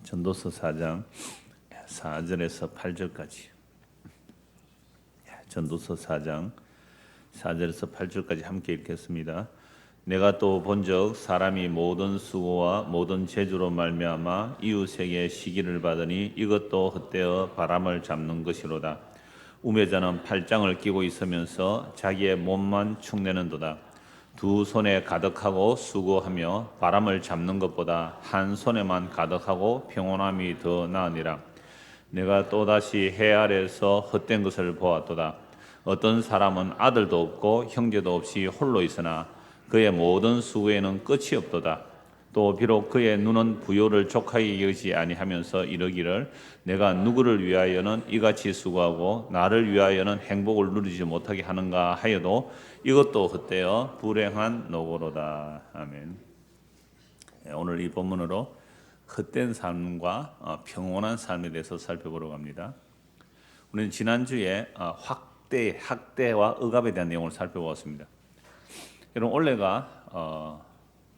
전도서 4장 4절에서 8절까지. 전도서 4장 4절에서 8절까지 함께 읽겠습니다. 내가 또 본적 사람이 모든 수고와 모든 재주로 말미암아 이웃에게 시기를 받으니 이것도 헛되어 바람을 잡는 것이로다. 우매자는 팔짱을 끼고 있으면서 자기의 몸만 축내는도다. 두 손에 가득하고 수고하며 바람을 잡는 것보다 한 손에만 가득하고 평온함이 더 나으니라. 내가 또다시 해 아래에서 헛된 것을 보았도다. 어떤 사람은 아들도 없고 형제도 없이 홀로 있으나 그의 모든 수고에는 끝이 없도다. 또 비록 그의 눈은 부요를 족하게 여기지 아니하면서 이르기를 내가 누구를 위하여는 이같이 수고하고 나를 위하여는 행복을 누리지 못하게 하는가 하여도 이것도 헛되어 불행한 노고로다. 아멘. 오늘 이 본문으로 헛된 삶과 평온한 삶에 대해서 살펴보려고 합니다. 우리는 지난주에 학대와 억압에 대한 내용을 살펴보았습니다. 여러분 올해가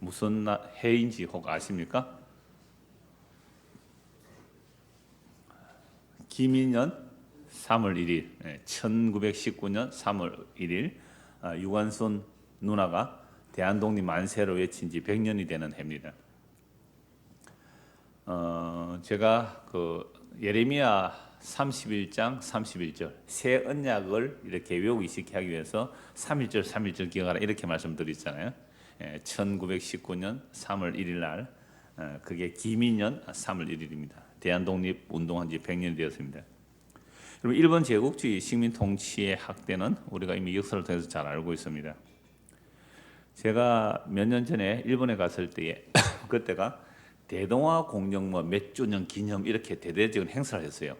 무슨 해인지 혹 아십니까? 기민년 3월 1일, 1919년 3월 1일 유관순 누나가 대한독립 만세를 외친 지 100년이 되는 해입니다. 제가 예레미야 31장 31절 새 언약을 이렇게 외우기 쉽게 하기 위해서 3.1절 기억하라 이렇게 말씀드렸잖아요. 1919년 3월 1일 날 그게 기민년 3월 1일입니다. 대한독립 운동한 지 100년이 되었습니다. 여러분 일본 제국주의 식민 통치의 학대는 우리가 이미 역사를 통해서 잘 알고 있습니다. 제가 몇 년 전에 일본에 갔을 때에 그때가 대동아 공영모 몇 주년 기념 이렇게 대대적인 행사를 했어요.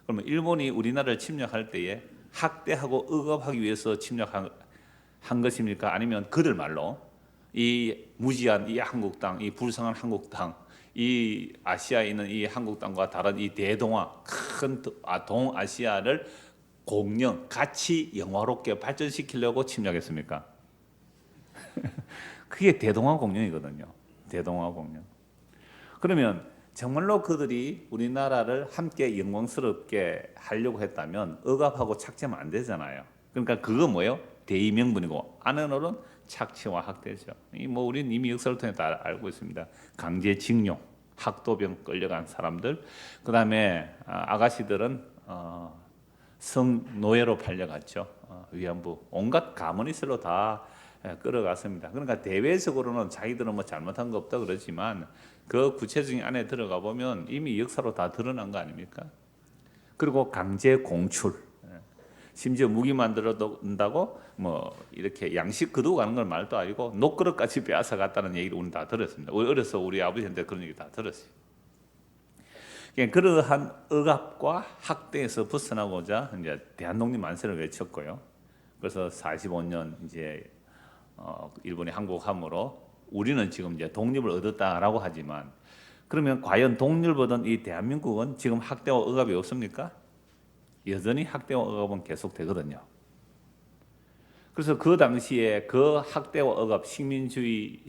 그러면 일본이 우리나라를 침략할 때에 학대하고 억압하기 위해서 침략한 것입니까? 아니면 그들 말로 이 무지한 이 한국 땅, 이 불쌍한 한국 땅, 이 아시아에 있는 이 한국 땅과 다른 이 대동아 큰 동아시아를 공영 같이 영화롭게 발전시키려고 침략했습니까? 그게 대동아 공영이거든요. 대동아 공영. 그러면 정말로 그들이 우리나라를 함께 영광스럽게 하려고 했다면 억압하고 착취하면 안 되잖아요. 그러니까 그거 뭐예요? 대의명분이고 안으로는 착취와 학대죠. 우리는 이미 역사를 통해 다 알고 있습니다. 강제징용, 학도병 끌려간 사람들, 그 다음에 아가씨들은 성노예로 팔려갔죠. 위안부, 온갖 가문이슬로 다 끌어갔습니다. 그러니까 대외적으로는 자기들은 뭐 잘못한 거 없다 그러지만 그 구체적인 안에 들어가 보면 이미 역사로 다 드러난 거 아닙니까? 그리고 강제 공출, 심지어 무기 만들어둔다고 뭐 이렇게 양식 거두고 가는 건 말도 아니고 녹그릇까지 빼앗아 갔다는 얘기를 우리는 다 들었습니다. 어려서 우리 아버지한테 그런 얘기 다 들었어요. 그러한 억압과 학대에서 벗어나고자 이제 대한독립 만세를 외쳤고요. 그래서 45년 이제 일본이 항복함으로 우리는 지금 이제 독립을 얻었다라고 하지만 그러면 과연 독립을 얻은 이 대한민국은 지금 학대와 억압이 없습니까? 여전히 학대와 억압은 계속되거든요. 그래서 그 당시에 그 학대와 억압, 식민주의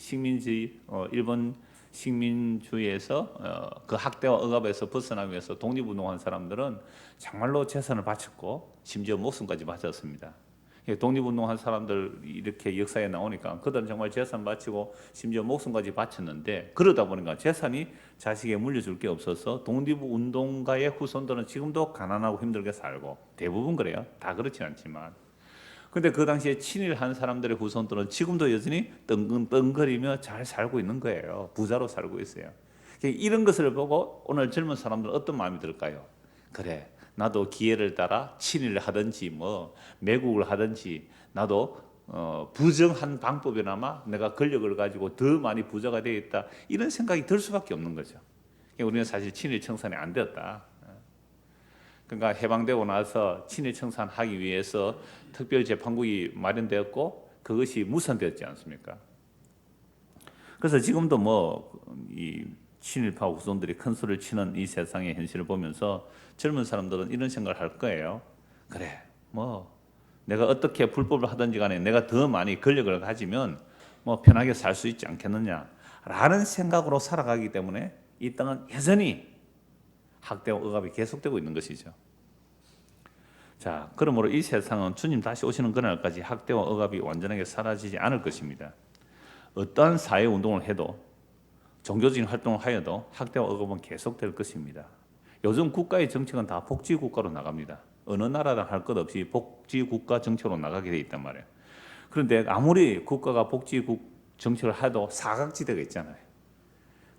일본 식민주의에서 그 학대와 억압에서 벗어나기 위해서 독립운동한 사람들은 정말로 재산을 바쳤고 심지어 목숨까지 바쳤습니다. 독립운동한 사람들 이렇게 역사에 나오니까 그들은 정말 재산 바치고 심지어 목숨까지 바쳤는데 그러다 보니까 재산이 자식에 물려줄 게 없어서 독립운동가의 후손들은 지금도 가난하고 힘들게 살고 대부분 그래요. 다 그렇진 않지만 근데 그 당시에 친일한 사람들의 후손들은 지금도 여전히 떵떵거리며 잘 살고 있는 거예요. 부자로 살고 있어요. 이런 것을 보고 오늘 젊은 사람들은 어떤 마음이 들까요? 그래, 나도 기회를 따라 친일을 하든지 뭐 매국을 하든지 나도 부정한 방법이나마 내가 권력을 가지고 더 많이 부자가 되겠다 이런 생각이 들 수밖에 없는 거죠. 우리는 사실 친일 청산이 안 되었다. 그러니까 해방되고 나서 친일 청산하기 위해서 특별재판국이 마련되었고 그것이 무산되었지 않습니까? 그래서 지금도 이 친일파 후손들이 큰 소리를 치는 이 세상의 현실을 보면서 젊은 사람들은 이런 생각을 할 거예요. 그래, 내가 어떻게 불법을 하든지 간에 내가 더 많이 권력을 가지면 편하게 살 수 있지 않겠느냐라는 생각으로 살아가기 때문에 이 땅은 여전히 학대와 억압이 계속되고 있는 것이죠. 자, 그러므로 이 세상은 주님 다시 오시는 그날까지 학대와 억압이 완전하게 사라지지 않을 것입니다. 어떠한 사회 운동을 해도 종교적인 활동을 하여도 학대와 억압은 계속될 것입니다. 요즘 국가의 정책은 다 복지국가로 나갑니다. 어느 나라랑 할 것 없이 복지국가 정책으로 나가게 돼 있단 말이에요. 그런데 아무리 국가가 복지국 정책을 해도 사각지대가 있잖아요.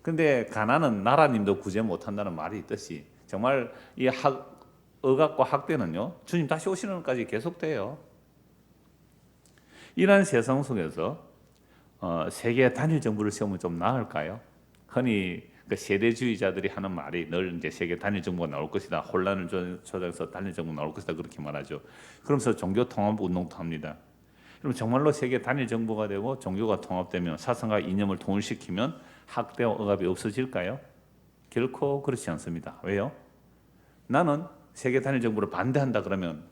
근데 가난은 나라님도 구제 못한다는 말이 있듯이 정말 이 억압과 학대는요, 주님 다시 오시는 것까지 계속돼요. 이러한 세상 속에서 세계 단일 정부를 세우면 좀 나을까요? 흔히 그 세대주의자들이 하는 말이 늘 이제 세계 단일 정부가 나올 것이다, 혼란을 조장해서 단일 정부가 나올 것이다 그렇게 말하죠. 그러면서 종교 통합 운동도 합니다. 그럼 정말로 세계 단일 정부가 되고 종교가 통합되면 사상과 이념을 통일시키면 학대와 억압이 없어질까요? 결코 그렇지 않습니다. 왜요? 나는 세계 단일 정부를 반대한다 그러면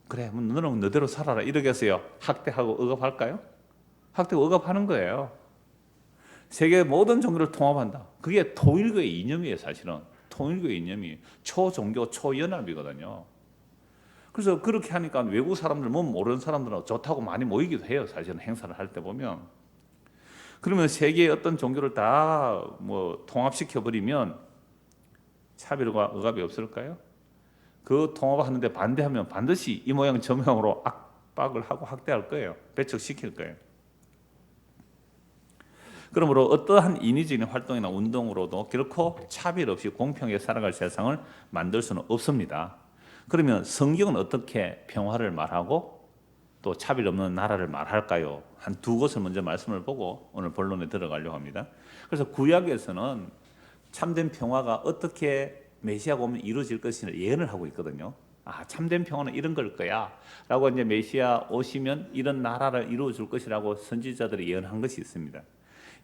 그래, 너는 너대로 살아라 이러겠어요? 학대하고 억압할까요? 학대하고 억압하는 거예요. 세계 모든 종교를 통합한다. 그게 통일교의 이념이에요. 사실은 통일교의 이념이 초종교 초연합이거든요. 그래서 그렇게 하니까 외국 사람들, 뭐 모르는 사람들은 좋다고 많이 모이기도 해요. 사실은 행사를 할 때 보면. 그러면 세계의 어떤 종교를 다 뭐 통합시켜 버리면 차별과 억압이 없을까요? 그 통합하는데 반대하면 반드시 이 모양 저 모양으로 압박을 하고 학대할 거예요. 배척시킬 거예요. 그러므로 어떠한 인위적인 활동이나 운동으로도 결코 차별 없이 공평하게 살아갈 세상을 만들 수는 없습니다. 그러면 성경은 어떻게 평화를 말하고 또 차별 없는 나라를 말할까요? 한 두 것을 먼저 말씀을 보고 오늘 본론에 들어가려고 합니다. 그래서 구약에서는 참된 평화가 어떻게 메시아가 오면 이루어질 것을 예언을 하고 있거든요. 참된 평화는 이런 걸 거야 라고 이제 메시아 오시면 이런 나라를 이루어 줄 것이라고 선지자들이 예언한 것이 있습니다.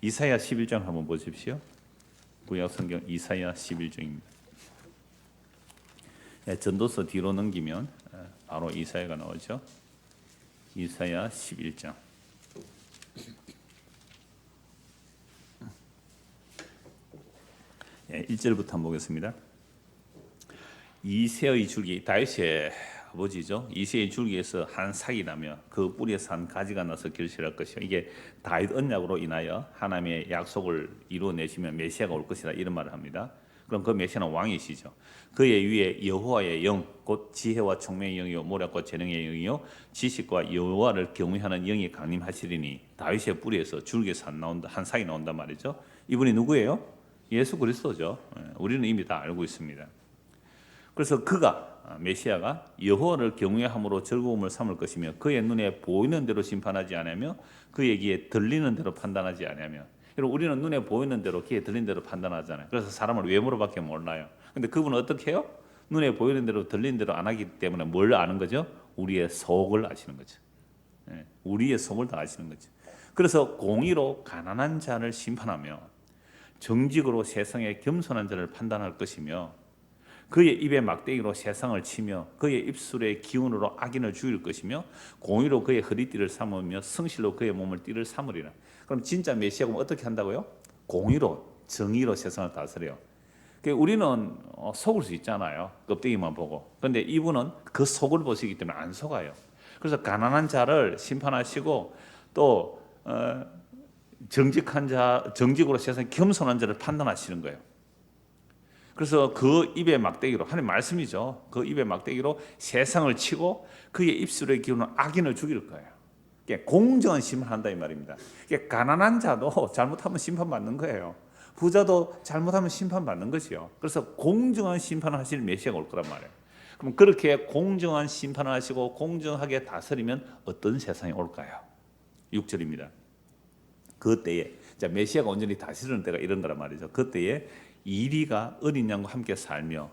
이사야 11장 한번 보십시오. 구약 성경 이사야 11장입니다. 전도서 뒤로 넘기면 바로 이사야가 나오죠. 이사야 11장. 1절부터 한번 보겠습니다. 이새의 줄기, 다윗의 아버지죠. 이새의 줄기에서 한 삭이 나며 그 뿌리에서 한 가지가 나서 결실할 것이요. 이게 다윗 언약으로 인하여 하나님의 약속을 이루어내시면 메시아가 올 것이다 이런 말을 합니다. 그럼 그 메시아는 왕이시죠. 그의 위에 여호와의 영, 곧 지혜와 총명의 영이요 모략과 재능의 영이요 지식과 여호와를 경외하는 영이 강림하시리니 다윗의 뿌리에서 줄기에서 한 삭이 나온단 말이죠. 이분이 누구예요? 예수 그리스도죠. 우리는 이미 다 알고 있습니다. 그래서 그가 메시아가 여호와를 경외함으로 즐거움을 삼을 것이며 그의 눈에 보이는 대로 심판하지 않으며 그의 귀에 들리는 대로 판단하지 않으며. 여러분 우리는 눈에 보이는 대로 귀에 들리는 대로 판단하잖아요. 그래서 사람을 외모로밖에 몰라요. 근데 그분은 어떻게 해요? 눈에 보이는 대로 들리는 대로 안 하기 때문에 뭘 아는 거죠? 우리의 속을 아시는 거죠. 우리의 속을 다 아시는 거죠. 그래서 공의로 가난한 자를 심판하며 정직으로 세상의 겸손한 자를 판단할 것이며 그의 입에 막대기로 세상을 치며 그의 입술의 기운으로 악인을 죽일 것이며 공의로 그의 허리띠를 삼으며 성실로 그의 몸을 띠를 삼으리라. 그럼 진짜 메시아가 어떻게 한다고요? 공의로 정의로 세상을 다스려요. 우리는 속을 수 있잖아요. 껍데기만 보고. 그런데 이분은 그 속을 보시기 때문에 안 속아요. 그래서 가난한 자를 심판하시고 또 정직한 자, 정직으로 세상 겸손한 자를 판단하시는 거예요. 그래서 그 입의 막대기로, 하나님 말씀이죠. 그 입의 막대기로 세상을 치고 그의 입술의 기운은 악인을 죽일 거예요. 공정한 심판한다 이 말입니다. 가난한 자도 잘못하면 심판받는 거예요. 부자도 잘못하면 심판받는 것이요. 그래서 공정한 심판을 하실 메시아가 올 거란 말이에요. 그럼 그렇게 공정한 심판을 하시고 공정하게 다스리면 어떤 세상이 올까요? 6절입니다. 그때에 메시아가 온전히 다스리는 때가 이런 거란 말이죠. 그때에 이리가 어린 양과 함께 살며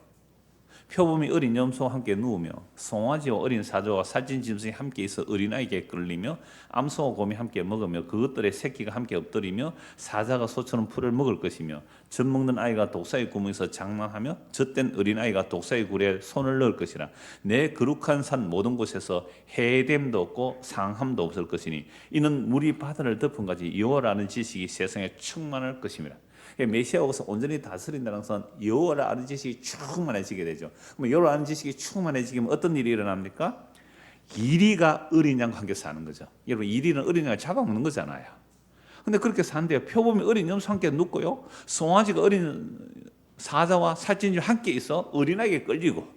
표범이 어린 염소와 함께 누우며 송아지와 어린 사자와 살찐 짐승이 함께 있어 어린아이에게 끌리며 암소와 곰이 함께 먹으며 그것들의 새끼가 함께 엎드리며 사자가 소처럼 풀을 먹을 것이며 젖 먹는 아이가 독사의 구멍에서 장난하며 젖된 어린아이가 독사의 굴에 손을 넣을 것이라. 내 거룩한 산 모든 곳에서 해됨도 없고 상함도 없을 것이니 이는 물이 바다를 덮은 같이 여호와라는 지식이 세상에 충만할 것입니다. 메시아가 오서 온전히 다스린다는 것은 여호와를 아는 지식이 충만해지게 되죠. 그럼 여호와를 아는 지식이 충만해지면 어떤 일이 일어납니까? 이리가 어린 양과 함께 사는 거죠. 여러분, 이리는 어린 양을 잡아먹는 거잖아요. 근데 그렇게 사는데요, 표범이 어린 염소 함께 눕고요, 송아지가 어린 사자와 살찐쥐와 함께 있어 어린아이에게 끌리고,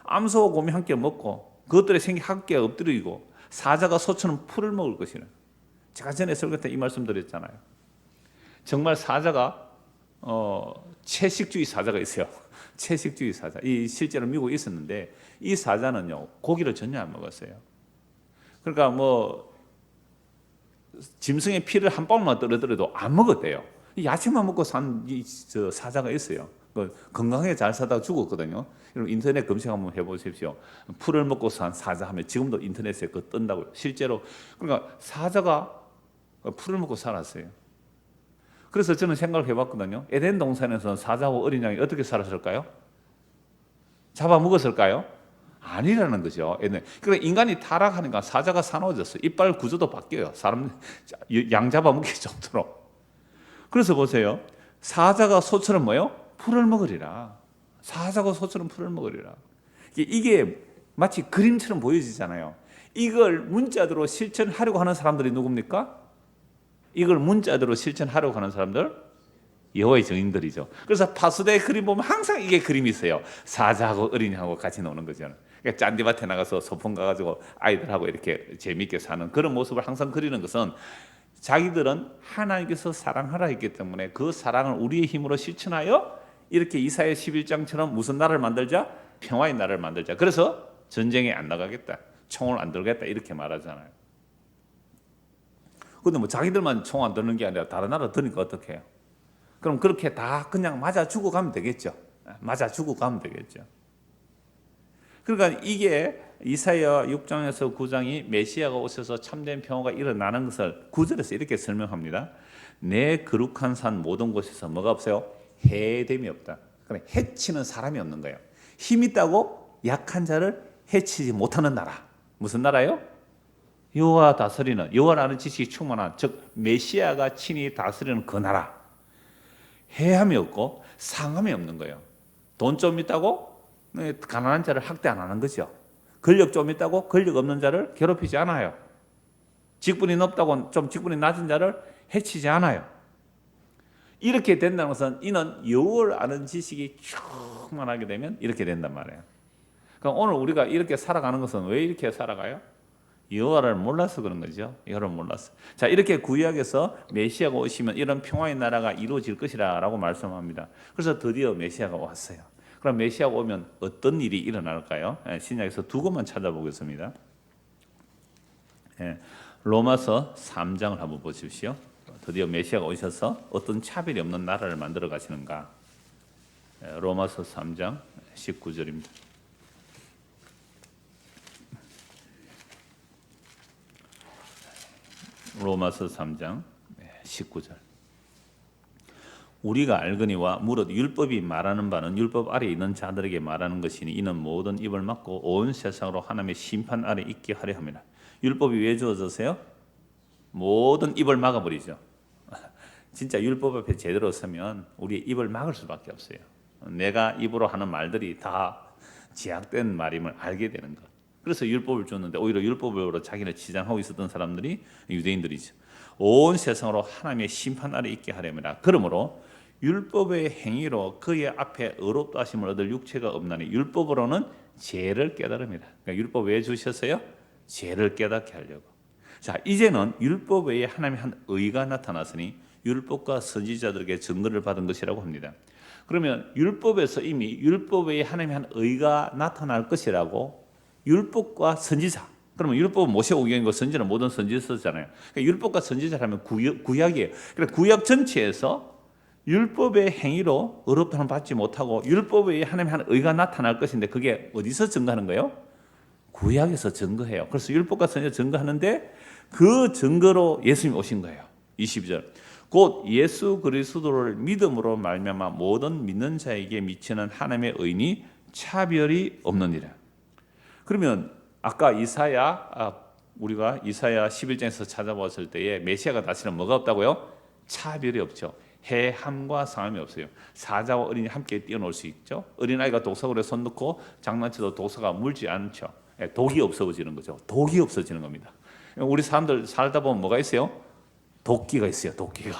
암소와 곰이 함께 먹고 그것들의 생기 함께 엎드리고, 사자가 소처럼 풀을 먹을 것이라. 제가 전에 설교 때 이 말씀 드렸잖아요. 정말 사자가 채식주의 사자가 있어요. 채식주의 사자. 이 실제로 미국에 있었는데, 이 사자는요 고기를 전혀 안 먹었어요. 그러니까 뭐 짐승의 피를 한 방울만 떨어뜨려도 안 먹었대요. 야채만 먹고 산 저 사자가 있어요. 건강하게 잘 사다가 죽었거든요. 여러분 인터넷 검색 한번 해보십시오. 풀을 먹고 산 사자 하면 지금도 인터넷에 그 뜬다고요. 실제로. 그러니까 사자가 풀을 먹고 살았어요. 그래서 저는 생각을 해봤거든요. 에덴 동산에서 사자와 어린 양이 어떻게 살았을까요? 잡아먹었을까요? 아니라는 거죠. 그러니까 인간이 타락하니까 사자가 사나워졌어요. 이빨 구조도 바뀌어요. 양 잡아먹기 정도로. 그래서 보세요. 사자가 소처럼 뭐요? 풀을 먹으리라. 사자가 소처럼 풀을 먹으리라. 이게 마치 그림처럼 보여지잖아요. 이걸 문자대로 실천하려고 하는 사람들이 누굽니까? 이걸 문자대로 실천하려고 하는 사람들? 여호와의 증인들이죠. 그래서 파수대 그림 보면 항상 이게 그림이 있어요. 사자하고 어린이하고 같이 노는 거죠. 그러니까 짠디밭에 나가서 소풍 가가지고 아이들하고 이렇게 재미있게 사는 그런 모습을 항상 그리는 것은, 자기들은 하나님께서 사랑하라 했기 때문에 그 사랑을 우리의 힘으로 실천하여 이렇게 이사야 11장처럼 무슨 나라를 만들자? 평화의 나라를 만들자. 그래서 전쟁에 안 나가겠다, 총을 안 들겠다, 이렇게 말하잖아요. 근데 뭐 자기들만 총 안 드는 게 아니라 다른 나라 드니까 어떡해요? 그럼 그렇게 다 그냥 맞아 죽어가면 되겠죠. 맞아 죽어가면 되겠죠. 그러니까 이게 이사야 6장에서 9장이 메시아가 오셔서 참된 평화가 일어나는 것을 9절에서 이렇게 설명합니다. 내 거룩한 산 모든 곳에서 뭐가 없어요? 해됨이 없다. 그래, 해치는 사람이 없는 거예요. 힘 있다고 약한 자를 해치지 못하는 나라. 무슨 나라요? 여호와 다스리는, 여호와라는 지식이 충만한, 즉 메시아가 친히 다스리는 그 나라. 해함이 없고 상함이 없는 거예요. 돈 좀 있다고 가난한 자를 학대 안 하는 거죠. 권력 좀 있다고 권력 없는 자를 괴롭히지 않아요. 직분이 높다고 좀 직분이 낮은 자를 해치지 않아요. 이렇게 된다는 것은 이는 여호와를 아는 지식이 충만하게 되면 이렇게 된단 말이에요. 그럼 오늘 우리가 이렇게 살아가는 것은 왜 이렇게 살아가요? 여호와를 몰라서 그런 거죠. 여호와를 몰라서. 자, 이렇게 구약에서 메시아가 오시면 이런 평화의 나라가 이루어질 것이라고 말씀합니다. 그래서 드디어 메시아가 왔어요. 그럼 메시아가 오면 어떤 일이 일어날까요? 신약에서 두 곳만 찾아보겠습니다. 로마서 3장을 한번 보십시오. 드디어 메시아가 오셔서 어떤 차별이 없는 나라를 만들어 가시는가. 로마서 3장 19절입니다. 로마서 3장 19절. 우리가 알거니와 무릇 율법이 말하는 바는 율법 아래 있는 자들에게 말하는 것이니 이는 모든 입을 막고 온 세상으로 하나님의 심판 아래 있게 하려 합니다. 율법이 왜 주어졌어요? 모든 입을 막아버리죠. 진짜 율법 앞에 제대로 서면 우리의 입을 막을 수밖에 없어요. 내가 입으로 하는 말들이 다 제약된 말임을 알게 되는 것. 그래서 율법을 줬는데 오히려 율법으로 자기를 치장하고 있었던 사람들이 유대인들이죠. 온 세상으로 하나님의 심판 아래 있게 하려면, 그러므로 율법의 행위로 그의 앞에 의롭다 하심을 얻을 육체가 없나니 율법으로는 죄를 깨달습니다. 그러니까 율법 왜 주셨어요? 죄를 깨닫게 하려고. 자, 이제는 율법 외에 하나님의 한 의가 나타났으니 율법과 선지자들에게 증거를 받은 것이라고 합니다. 그러면 율법에서 이미 율법 외에 하나님의 한 의가 나타날 것이라고, 율법과 선지자. 그러면 율법은 모세 오경이고 선지자는 모든 선지자 썼잖아요. 그러니까 율법과 선지자라면 구약이에요. 그러니까 구약 전체에서 율법의 행위로 의롭다는 받지 못하고 율법 외에 하나님의 한 의가 나타날 것인데, 그게 어디서 증거하는 거예요? 구약에서 증거해요. 그래서 율법과 선지자 증거하는데 그 증거로 예수님이 오신 거예요. 22절. 곧 예수 그리스도를 믿음으로 말미암아 모든 믿는 자에게 미치는 하나님의 의니 차별이 없느니라. 그러면 아까 우리가 이사야 11장에서 찾아봤을 때에 메시아가 다시는 뭐가 없다고요? 차별이 없죠. 해함과 상함이 없어요. 사자와 어린이 함께 뛰어놀 수 있죠. 어린아이가 도서관에 손 넣고 장난쳐도 도서가 물지 않죠. 독이 없어지는 거죠. 독이 없어지는 겁니다. 우리 사람들 살다 보면 뭐가 있어요? 도끼가 있어요. 도끼가.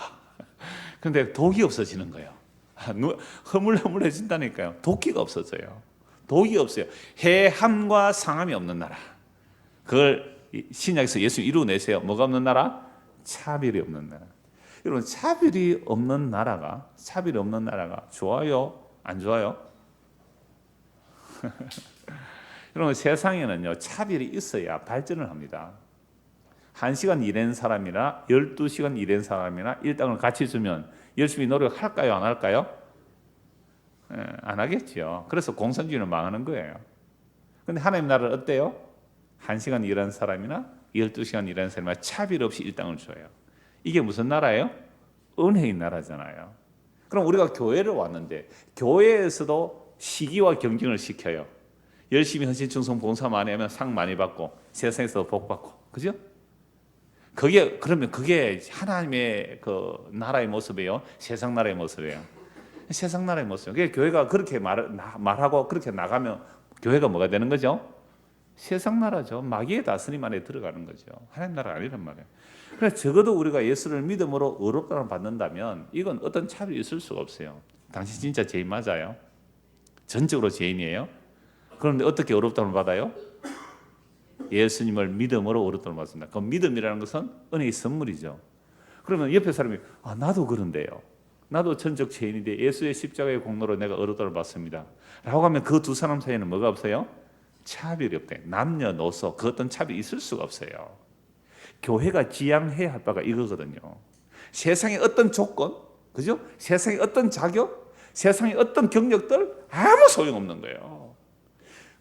근데 독이 없어지는 거예요. 허물허물해진다니까요. 도끼가 없어져요. 독이 없어요. 해함과 상함이 없는 나라. 그걸 신약에서 예수 이루어내세요. 뭐가 없는 나라? 차별이 없는 나라. 여러분, 차별이 없는 나라가 좋아요? 안 좋아요? 여러분, 세상에는요, 차별이 있어야 발전을 합니다. 1시간 일한 사람이나 12시간 일한 사람이나 일당을 같이 주면 열심히 노력할까요? 안 할까요? 안 하겠죠. 그래서 공산주의는 망하는 거예요. 근데 하나님 나라는 어때요? 1시간 일한 사람이나 12시간 일한 사람이나 차별 없이 일당을 줘요. 이게 무슨 나라예요? 은혜의 나라잖아요. 그럼 우리가 교회를 왔는데 교회에서도 시기와 경쟁을 시켜요. 열심히 헌신 충성 봉사 많이 하면 상 많이 받고 세상에서 복 받고, 그죠? 그러면 그게 하나님의 그 나라의 모습이에요? 세상 나라의 모습이에요? 세상 나라의 모습이에요. 그러니까 교회가 그렇게 말하고 그렇게 나가면 교회가 뭐가 되는 거죠? 세상 나라죠. 마귀의 다스림 안에 들어가는 거죠. 하나님 나라가 아니란 말이에요. 그래서 적어도 우리가 예수를 믿음으로 의롭다를 받는다면 이건 어떤 차별이 있을 수가 없어요. 당신 진짜 죄인 맞아요? 전적으로 죄인이에요? 그런데 어떻게 의롭다를 받아요? 예수님을 믿음으로 의롭다를 받습니다. 그 믿음이라는 것은 은혜의 선물이죠. 그러면 옆에 사람이 나도 그런데요. 나도 전적 죄인인데 예수의 십자가의 공로로 내가 의롭다를 받습니다. 라고 하면 그 두 사람 사이에는 뭐가 없어요? 차별이 없대. 남녀노소 그 어떤 차별이 있을 수가 없어요. 교회가 지향해야 할 바가 이거거든요. 세상의 어떤 조건, 그죠? 세상의 어떤 자격, 세상의 어떤 경력들 아무 소용없는 거예요.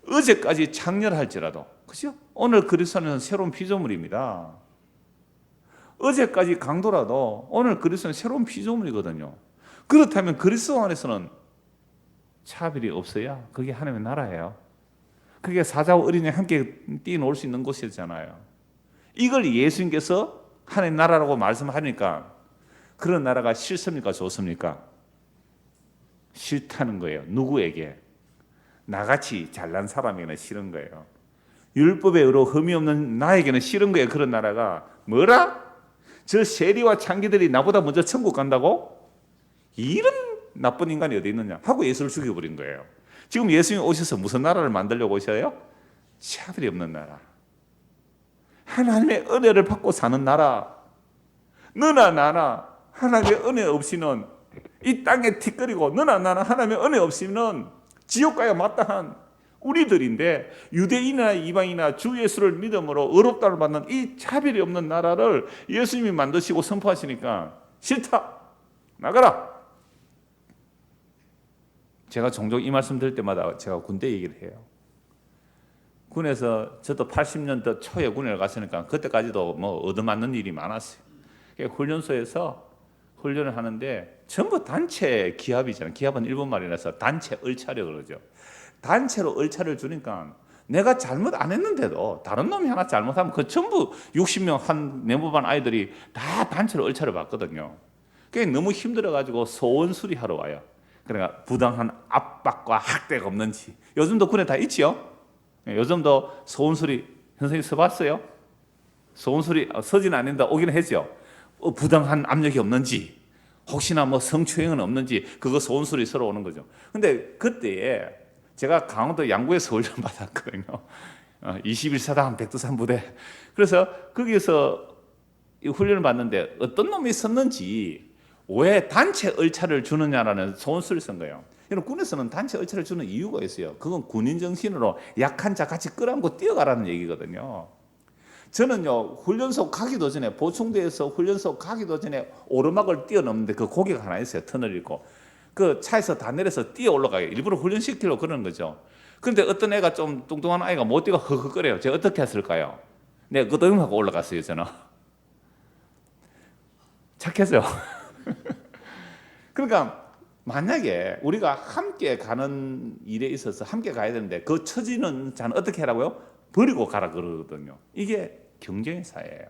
어제까지 창렬할지라도, 그죠? 오늘 그리스도는 새로운 피조물입니다. 어제까지 강도라도 오늘 그리스도는 새로운 피조물이거든요. 그렇다면 그리스도 안에서는 차별이 없어야 그게 하나님의 나라예요. 그게 사자와 어린이 함께 뛰어놀 수 있는 곳이잖아요. 이걸 예수님께서 하나님 나라라고 말씀하니까 그런 나라가 싫습니까? 좋습니까? 싫다는 거예요. 누구에게? 나같이 잘난 사람에게는 싫은 거예요. 율법에 의로 흠이 없는 나에게는 싫은 거예요. 그런 나라가. 뭐라? 저 세리와 창기들이 나보다 먼저 천국 간다고? 이런 나쁜 인간이 어디 있느냐 하고 예수를 죽여버린 거예요. 지금 예수님이 오셔서 무슨 나라를 만들려고 오셔요? 차별이 없는 나라. 하나님의 은혜를 받고 사는 나라. 너나 나나 하나님의 은혜 없이는 이 땅에 티끌이고, 너나 나나 하나님의 은혜 없이는 지옥 가야 마땅한 우리들인데, 유대인이나 이방이나 주 예수를 믿음으로 의롭다를 받는 이 차별이 없는 나라를 예수님이 만드시고 선포하시니까 싫다, 나가라. 제가 종종 이 말씀 드릴 때마다 제가 군대 얘기를 해요. 군에서 저도 80년대 초에 군에 갔으니까 그때까지도 뭐 얻어맞는 일이 많았어요. 훈련소에서 훈련을 하는데 전부 단체 기합이잖아요. 기합은 일본 말이라서 단체 얼차려 그러죠. 단체로 얼차를 주니까 내가 잘못 안 했는데도 다른 놈이 하나 잘못하면 그 전부 60명 한 내무반 아이들이 다 단체로 얼차를 받거든요. 그게 너무 힘들어가지고 소원 수리하러 와요. 그러니까 부당한 압박과 학대가 없는지. 요즘도 군에 다 있지요. 요즘도 소원 수리 선생님 써봤어요? 소원 수리 서지는 않는다 오기는 했죠. 부당한 압력이 없는지, 혹시나 뭐 성추행은 없는지 그거 소원 수리 서로 오는 거죠. 근데 그때에 제가 강원도 양구에서 훈련 받았거든요. 21사단 백두산 부대. 그래서 거기서 훈련을 받는데 어떤 놈이 썼는지 왜 단체 얼차를 주느냐라는 소원수를 쓴 거예요. 여러분, 군에서는 단체 얼차를 주는 이유가 있어요. 그건 군인 정신으로 약한 자 같이 끌어안고 뛰어가라는 얘기거든요. 저는요, 훈련소 가기도 전에, 보충대에서 훈련소 가기도 전에 오르막을 뛰어넘는데 그 고개가 하나 있어요. 터널 있고. 그 차에서 다 내려서 뛰어 올라가요. 일부러 훈련시키려고 그러는 거죠. 그런데 어떤 애가 좀 뚱뚱한 아이가 못 뛰고 허허거려요. 제가 어떻게 했을까요? 내가 끄덕임하고 올라갔어요, 저는. 착했어요. 그러니까 만약에 우리가 함께 가는 일에 있어서 함께 가야 되는데 그 처지는 자는 어떻게 하라고요? 버리고 가라 그러거든요. 이게 경쟁의 사회예요.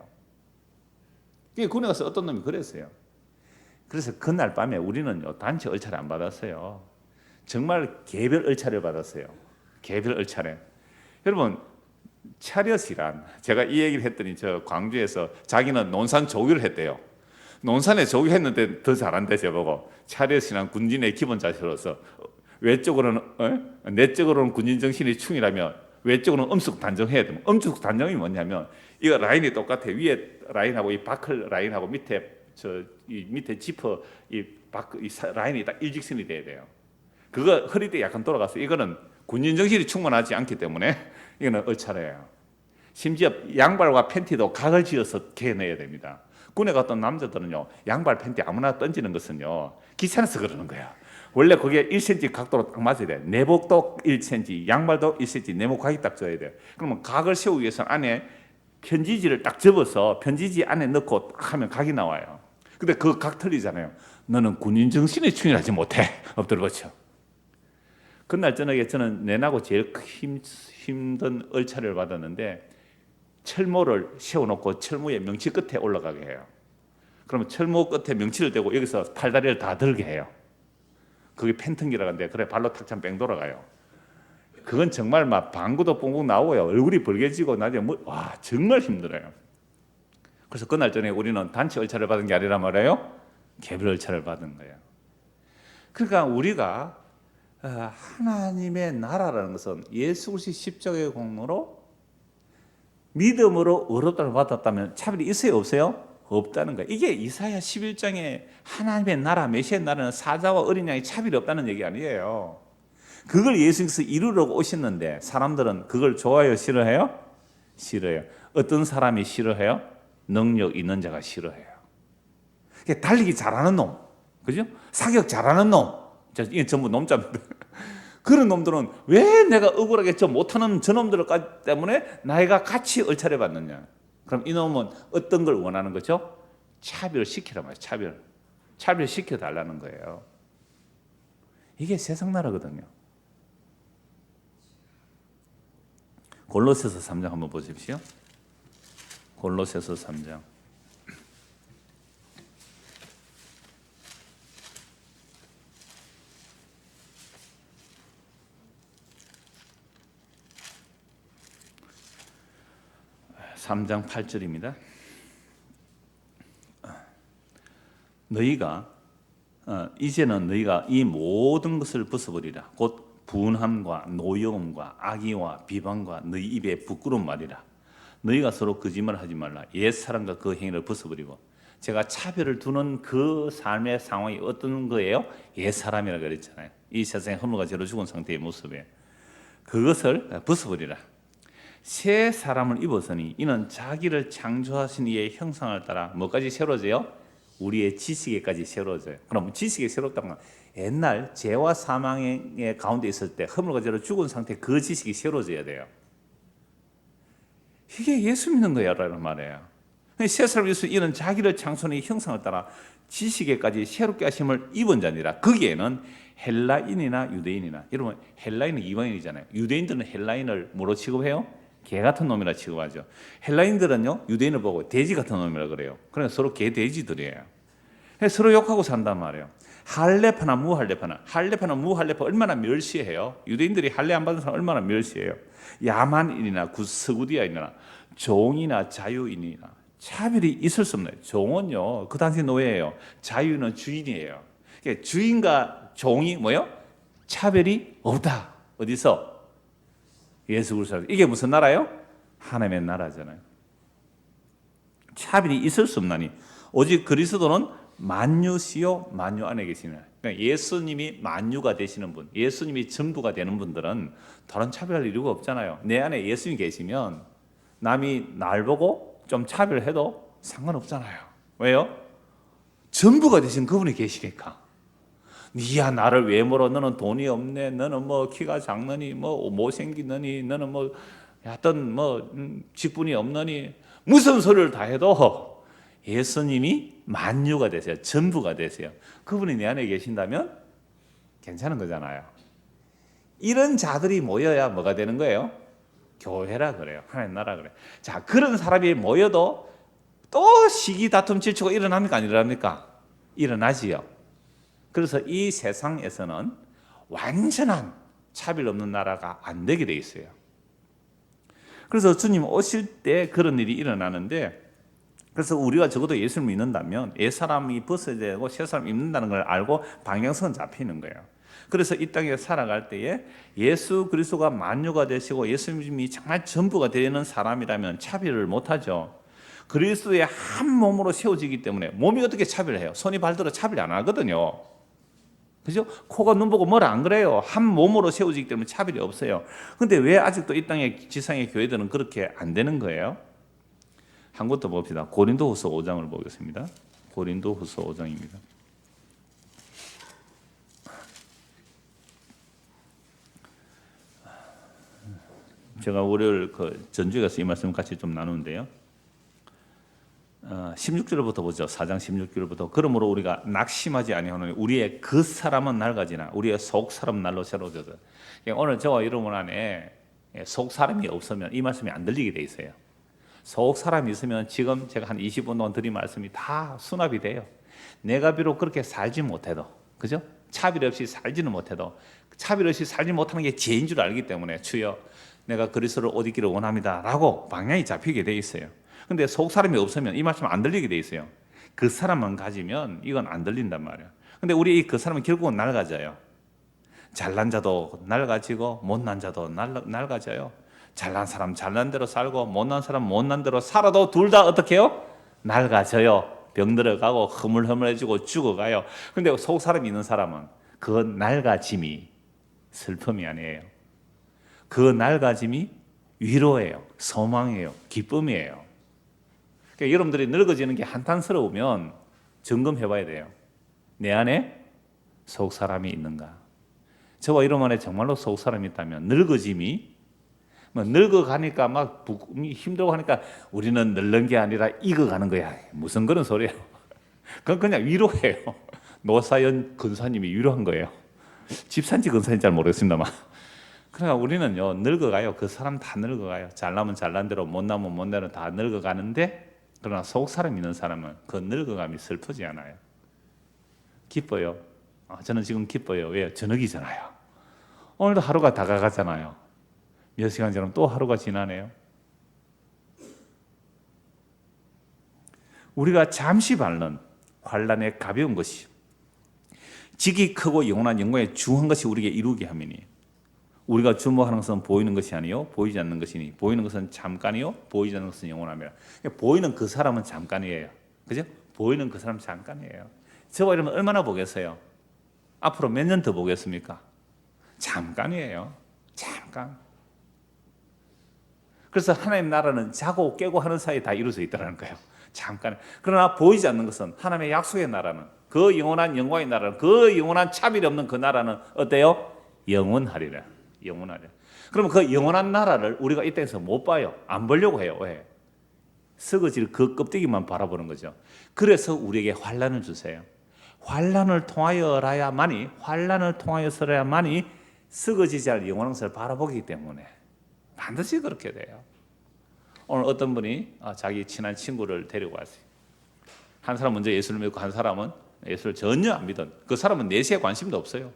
군에 가서 어떤 놈이 그랬어요. 그래서 그날 밤에 우리는요, 단체 얼차례 안 받았어요. 정말 개별 얼차례를 받았어요. 개별 얼차례. 여러분, 차렷이란, 제가 이 얘기를 했더니 저 광주에서 자기는 논산 조교를 했대요. 논산에 조교했는데 더 잘한대 저보고. 차렷이란 군진의 기본 자세로서 외적으로는 내적으로는 군진 정신이 충이라면 외적으로는 엄숙 단정해야 됩니다. 엄숙 단정이 뭐냐면 이거 라인이 똑같아. 위에 라인하고 이 바클 라인하고 밑에 이 밑에 지퍼 이 라인이 딱 일직선이 돼야 돼요. 그거 허리띠 약간 돌아가서 이거는 군인 정신이 충만하지 않기 때문에 이거는 얼차례예요. 심지어 양발과 팬티도 각을 지어서 개내야 됩니다. 군에 갔던 남자들은요, 양발 팬티 아무나 던지는 것은요, 귀찮아서 그러는 거야. 원래 그게 1cm 각도로 딱 맞아야 돼. 내복도 1cm, 양발도 1cm, 내복 각이 딱 져야 돼. 그러면 각을 세우기 위해서는 안에 편지지를 딱 접어서 편지지 안에 넣고 딱 하면 각이 나와요. 근데 그 각 틀리잖아요. 너는 군인 정신에 충실하지 못해. 엎드려 버쳐. 그날 저녁에 저는 내나고 제일 힘든 얼차례를 받았는데 철모를 세워놓고 철모의 명치 끝에 올라가게 해요. 그러면 철모 끝에 명치를 대고 여기서 팔다리를 다 들게 해요. 그게 팬턴기라고 하는데 그래 발로 탁참 뺑 돌아가요. 그건 정말 막 방구도 뽕뽕 나오고요. 얼굴이 벌개지고 나중에 와 정말 힘들어요. 그래서 그날 저녁에 우리는 단체 얼차를 받은 게 아니라 말이에요. 개별 얼차를 받은 거예요. 그러니까 우리가 하나님의 나라라는 것은 예수 그리스도의 십자가의 공로로 믿음으로 의롭다를 받았다면 차별이 있어요 없어요? 없다는 거예요. 이게 이사야 11장에 하나님의 나라 메시아의 나라는 사자와 어린 양이 차별이 없다는 얘기 아니에요. 그걸 예수님께서 이루려고 오셨는데 사람들은 그걸 좋아해요 싫어해요? 싫어해요. 어떤 사람이 싫어해요? 능력 있는 자가 싫어해요. 달리기 잘하는 놈, 그죠? 사격 잘하는 놈, 이게 전부 놈자입니다. 그런 놈들은 왜 내가 억울하게 못하는 저놈들 때문에 나이가 같이 얼차려 받느냐? 그럼 이 놈은 어떤 걸 원하는 거죠? 차별시키란 말이에요. 차별시켜 달라는 거예요. 이게 세상 나라거든요. 골로새서 3장 한번 보십시오. 골로새서 3장. (3장 8절입니다) 너희가 이제는 너희가 이 모든 것을 벗어버리라. 곧 분함과 노여움과 악의와 비방과 너희 입에 부끄러운 말이라. 너희가 서로 거짓말을 하지 말라. 옛사람과 그 행위를 벗어버리고. 제가 차별을 두는 그 삶의 상황이 어떤 거예요? 옛사람이라고 그랬잖아요. 이 세상에 허물과 죄로 죽은 상태의 모습에 그것을 벗어버리라. 새 사람을 입었으니 이는 자기를 창조하신 이의 형상을 따라 뭐까지 새로워져요? 우리의 지식에까지 새로워져요. 그럼 지식이 새롭다는 건 옛날 죄와 사망의 가운데 있을 때 허물과 죄로 죽은 상태 그 지식이 새로워져야 돼요. 이게 예수 믿는 거야라는 말이에요. 새 사람을 입었으니 이는 자기를 창조하신 이의 형상을 따라 지식에까지 새롭게 하심을 입은 자니라. 거기에는 헬라인이나 유대인이나, 여러분 헬라인은 이방인이잖아요. 유대인들은 헬라인을 뭐로 취급해요? 개 같은 놈이라 취급하죠. 헬라인들은요 유대인을 보고 돼지 같은 놈이라 그래요. 그러니까 서로 개 돼지들이에요. 서로 욕하고 산단 말이에요. 할례파나 무할례파나, 할례파나 무할례파 얼마나 멸시해요. 유대인들이 할례 안 받은 사람 얼마나 멸시해요. 야만인이나 서구디아인이나 종이나 자유인이나 차별이 있을 수 없나요? 종은요 그 당시 노예예요. 자유인은 주인이에요. 그러니까 주인과 종이 뭐요? 차별이 없다. 어디서? 예수 그리스도. 이게 무슨 나라요? 하나님의 나라잖아요. 차별이 있을 수 없나니 오직 그리스도는 만유시요 만유 안에 계시는. 그러니까 예수님이 만유가 되시는 분, 예수님이 전부가 되는 분들은 다른 차별할 이유가 없잖아요. 내 안에 예수님이 계시면 남이 날 보고 좀 차별해도 상관없잖아요. 왜요? 전부가 되신 그분이 계시니까. 니야 나를 왜 물어? 너는 돈이 없네. 너는 뭐 키가 작느니, 뭐 못생기느니, 너는 뭐 하여튼 뭐 직분이 없느니 무슨 소리를 다 해도 예수님이 만유가 되세요. 전부가 되세요. 그분이 내 안에 계신다면 괜찮은 거잖아요. 이런 자들이 모여야 뭐가 되는 거예요? 교회라 그래요. 하나님 나라 그래요. 자, 그런 사람이 모여도 또 시기 다툼 질투가 일어납니까? 안 일어납니까? 일어나지요. 그래서 이 세상에서는 완전한 차별 없는 나라가 안 되게 돼 있어요. 그래서 주님 오실 때 그런 일이 일어나는데, 그래서 우리가 적어도 예수를 믿는다면 옛사람이 벗어야 되고 새사람이 입는다는 걸 알고 방향성은 잡히는 거예요. 그래서 이 땅에 살아갈 때에 예수 그리스도가 만유가 되시고 예수님이 정말 전부가 되는 사람이라면 차별을 못하죠. 그리스도의 한 몸으로 세워지기 때문에 몸이 어떻게 차별해요? 손이 발들어 차별 안 하거든요. 그죠? 코가 눈 보고 뭘 안 그래요? 한 몸으로 세워지기 때문에 차별이 없어요. 근데 왜 아직도 이 땅의 지상의 교회들은 그렇게 안 되는 거예요? 한 곳 더 봅시다. 고린도후서 5장을 보겠습니다. 고린도후서 5장입니다. 제가 월요일 전주에 가서 이 말씀 같이 좀 나누는데요. 16절부터 보죠. 4장 16절부터. 그러므로 우리가 낙심하지 아니하노니 우리의 그 사람은 낡아지나 우리의 속 사람은 날로 새로워져서. 오늘 저와 여러분 안에 속 사람이 없으면 이 말씀이 안 들리게 돼 있어요. 속 사람이 있으면 지금 제가 한 20분 동안 드린 말씀이 다 수납이 돼요. 내가 비록 그렇게 살지 못해도, 그죠? 차별 없이 살지는 못해도 차별 없이 살지 못하는 게 죄인 줄 알기 때문에 주여 내가 그리스도를 옷 입기를 원합니다 라고 방향이 잡히게 돼 있어요. 근데 속 사람이 없으면 이 말씀 안 들리게 돼 있어요. 그 사람만 가지면 이건 안 들린단 말이에요. 근데 우리 그 사람은 결국은 낡아져요. 잘난 자도 낡아지고 못난 자도 낡아져요. 잘난 사람 잘난 대로 살고 못난 사람 못난 대로 살아도 둘 다 어떻게 해요? 낡아져요. 병 들어가고 흐물흐물해지고 죽어가요. 근데 속 사람이 있는 사람은 그 낡아짐이 슬픔이 아니에요. 그 낡아짐이 위로예요. 소망이에요. 기쁨이에요. 그러니까 여러분들이 늙어지는 게 한탄스러우면 점검해 봐야 돼요. 내 안에 속 사람이 있는가? 저와 여러분 안에 정말로 속 사람이 있다면 늙어짐이 늙어가니까 막 힘들고 하니까 우리는 늙는 게 아니라 익어가는 거야. 무슨 그런 소리예요. 그건 그냥 위로예요. 노사연 근사님이 위로한 거예요. 집산지 근사인지 잘 모르겠습니다만. 그러니까 우리는요 늙어가요. 그 사람 다 늙어가요. 잘나면 잘난 대로 못나면 못난 대로 다 늙어가는데, 그러나 속 사람 있는 사람은 그 늙어감이 슬프지 않아요. 기뻐요. 저는 지금 기뻐요. 왜요? 저녁이잖아요. 오늘도 하루가 다가가잖아요. 몇 시간 지나면 또 하루가 지나네요. 우리가 잠시 밟는 환난의 가벼운 것이 직이 크고 영원한 영광에 중한 것이 우리에게 이루게 하미니 우리가 주목하는 것은 보이는 것이 아니요 보이지 않는 것이니 보이는 것은 잠깐이요 보이지 않는 것은 영원하며. 보이는 그 사람은 잠깐이에요. 그죠? 보이는 그 사람 잠깐이에요. 저와 이러면 얼마나 보겠어요? 앞으로 몇 년 더 보겠습니까? 잠깐이에요. 잠깐. 그래서 하나님 나라는 자고 깨고 하는 사이에 다 이루어져 있다는 거예요. 잠깐. 그러나 보이지 않는 것은 하나님의 약속의 나라는, 그 영원한 영광의 나라는, 그 영원한 차별이 없는 그 나라는 어때요? 영원하리라. 영원하리라. 그러면 그 영원한 나라를 우리가 이 땅에서 못 봐요. 안 보려고 해요. 왜? 썩어질 그 껍데기만 바라보는 거죠. 그래서 우리에게 환난을 주세요. 환난을 통하여서야만이 썩어지지 않을 영원한 것을 바라보기 때문에 반드시 그렇게 돼요. 오늘 어떤 분이 자기 친한 친구를 데리고 왔어요. 한 사람 먼저 예수를 믿고 한 사람은 예수를 전혀 안 믿은, 그 사람은 내세에 관심도 없어요.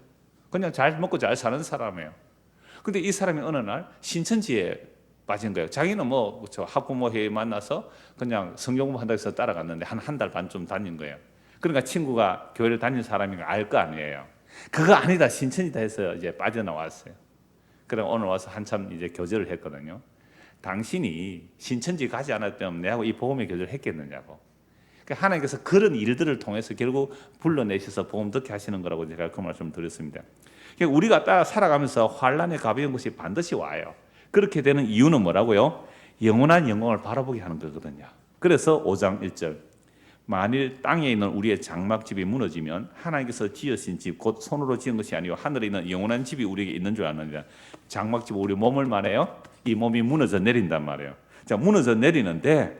그냥 잘 먹고 잘 사는 사람이에요. 근데 이 사람이 어느 날 신천지에 빠진 거예요. 자기는 저 학부모 회의 만나서 그냥 성경 공부 한다고 해서 따라갔는데 한 달 반 좀 다닌 거예요. 그러니까 친구가 교회를 다니는 사람인 거 알 거 아니에요. 그거 아니다 신천지다 해서 이제 빠져나왔어요. 그럼 오늘 와서 한참 이제 교제를 했거든요. 당신이 신천지 가지 않았다면 내하고 이 복음의 교제를 했겠느냐고. 그러니까 하나님께서 그런 일들을 통해서 결국 불러내셔서 복음 듣게 하시는 거라고 제가 그 말씀을 드렸습니다. 그러니까 우리가 따라 살아가면서 환난의 가벼운 것이 반드시 와요. 그렇게 되는 이유는 뭐라고요? 영원한 영광을 바라보게 하는 거거든요. 그래서 5장 1절 만일 땅에 있는 우리의 장막집이 무너지면 하나님께서 지으신 집 곧 손으로 지은 것이 아니요 하늘에 있는 영원한 집이 우리에게 있는 줄 아느니라. 장막집 우리 몸을 말해요. 이 몸이 무너져 내린단 말이에요. 자, 무너져 내리는데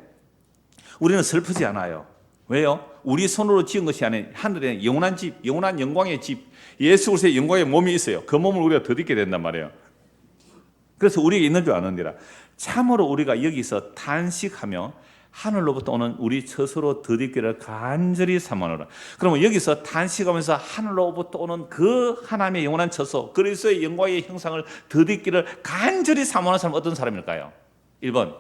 우리는 슬프지 않아요. 왜요? 우리 손으로 지은 것이 아닌 하늘에 영원한 집, 영원한 영광의 집, 예수 그리스도의 영광의 몸이 있어요. 그 몸을 우리가 덧입게 된단 말이에요. 그래서 우리에게 있는 줄 아느니라. 참으로 우리가 여기서 탄식하며 하늘로부터 오는 우리 스스로 덧입기를 간절히 사모하노라. 그러면 여기서 단식하면서 하늘로부터 오는 그 하나님의 영원한 처소, 그리스도의 영광의 형상을 덧입기를 간절히 사모하는 사람은 어떤 사람일까요? 1번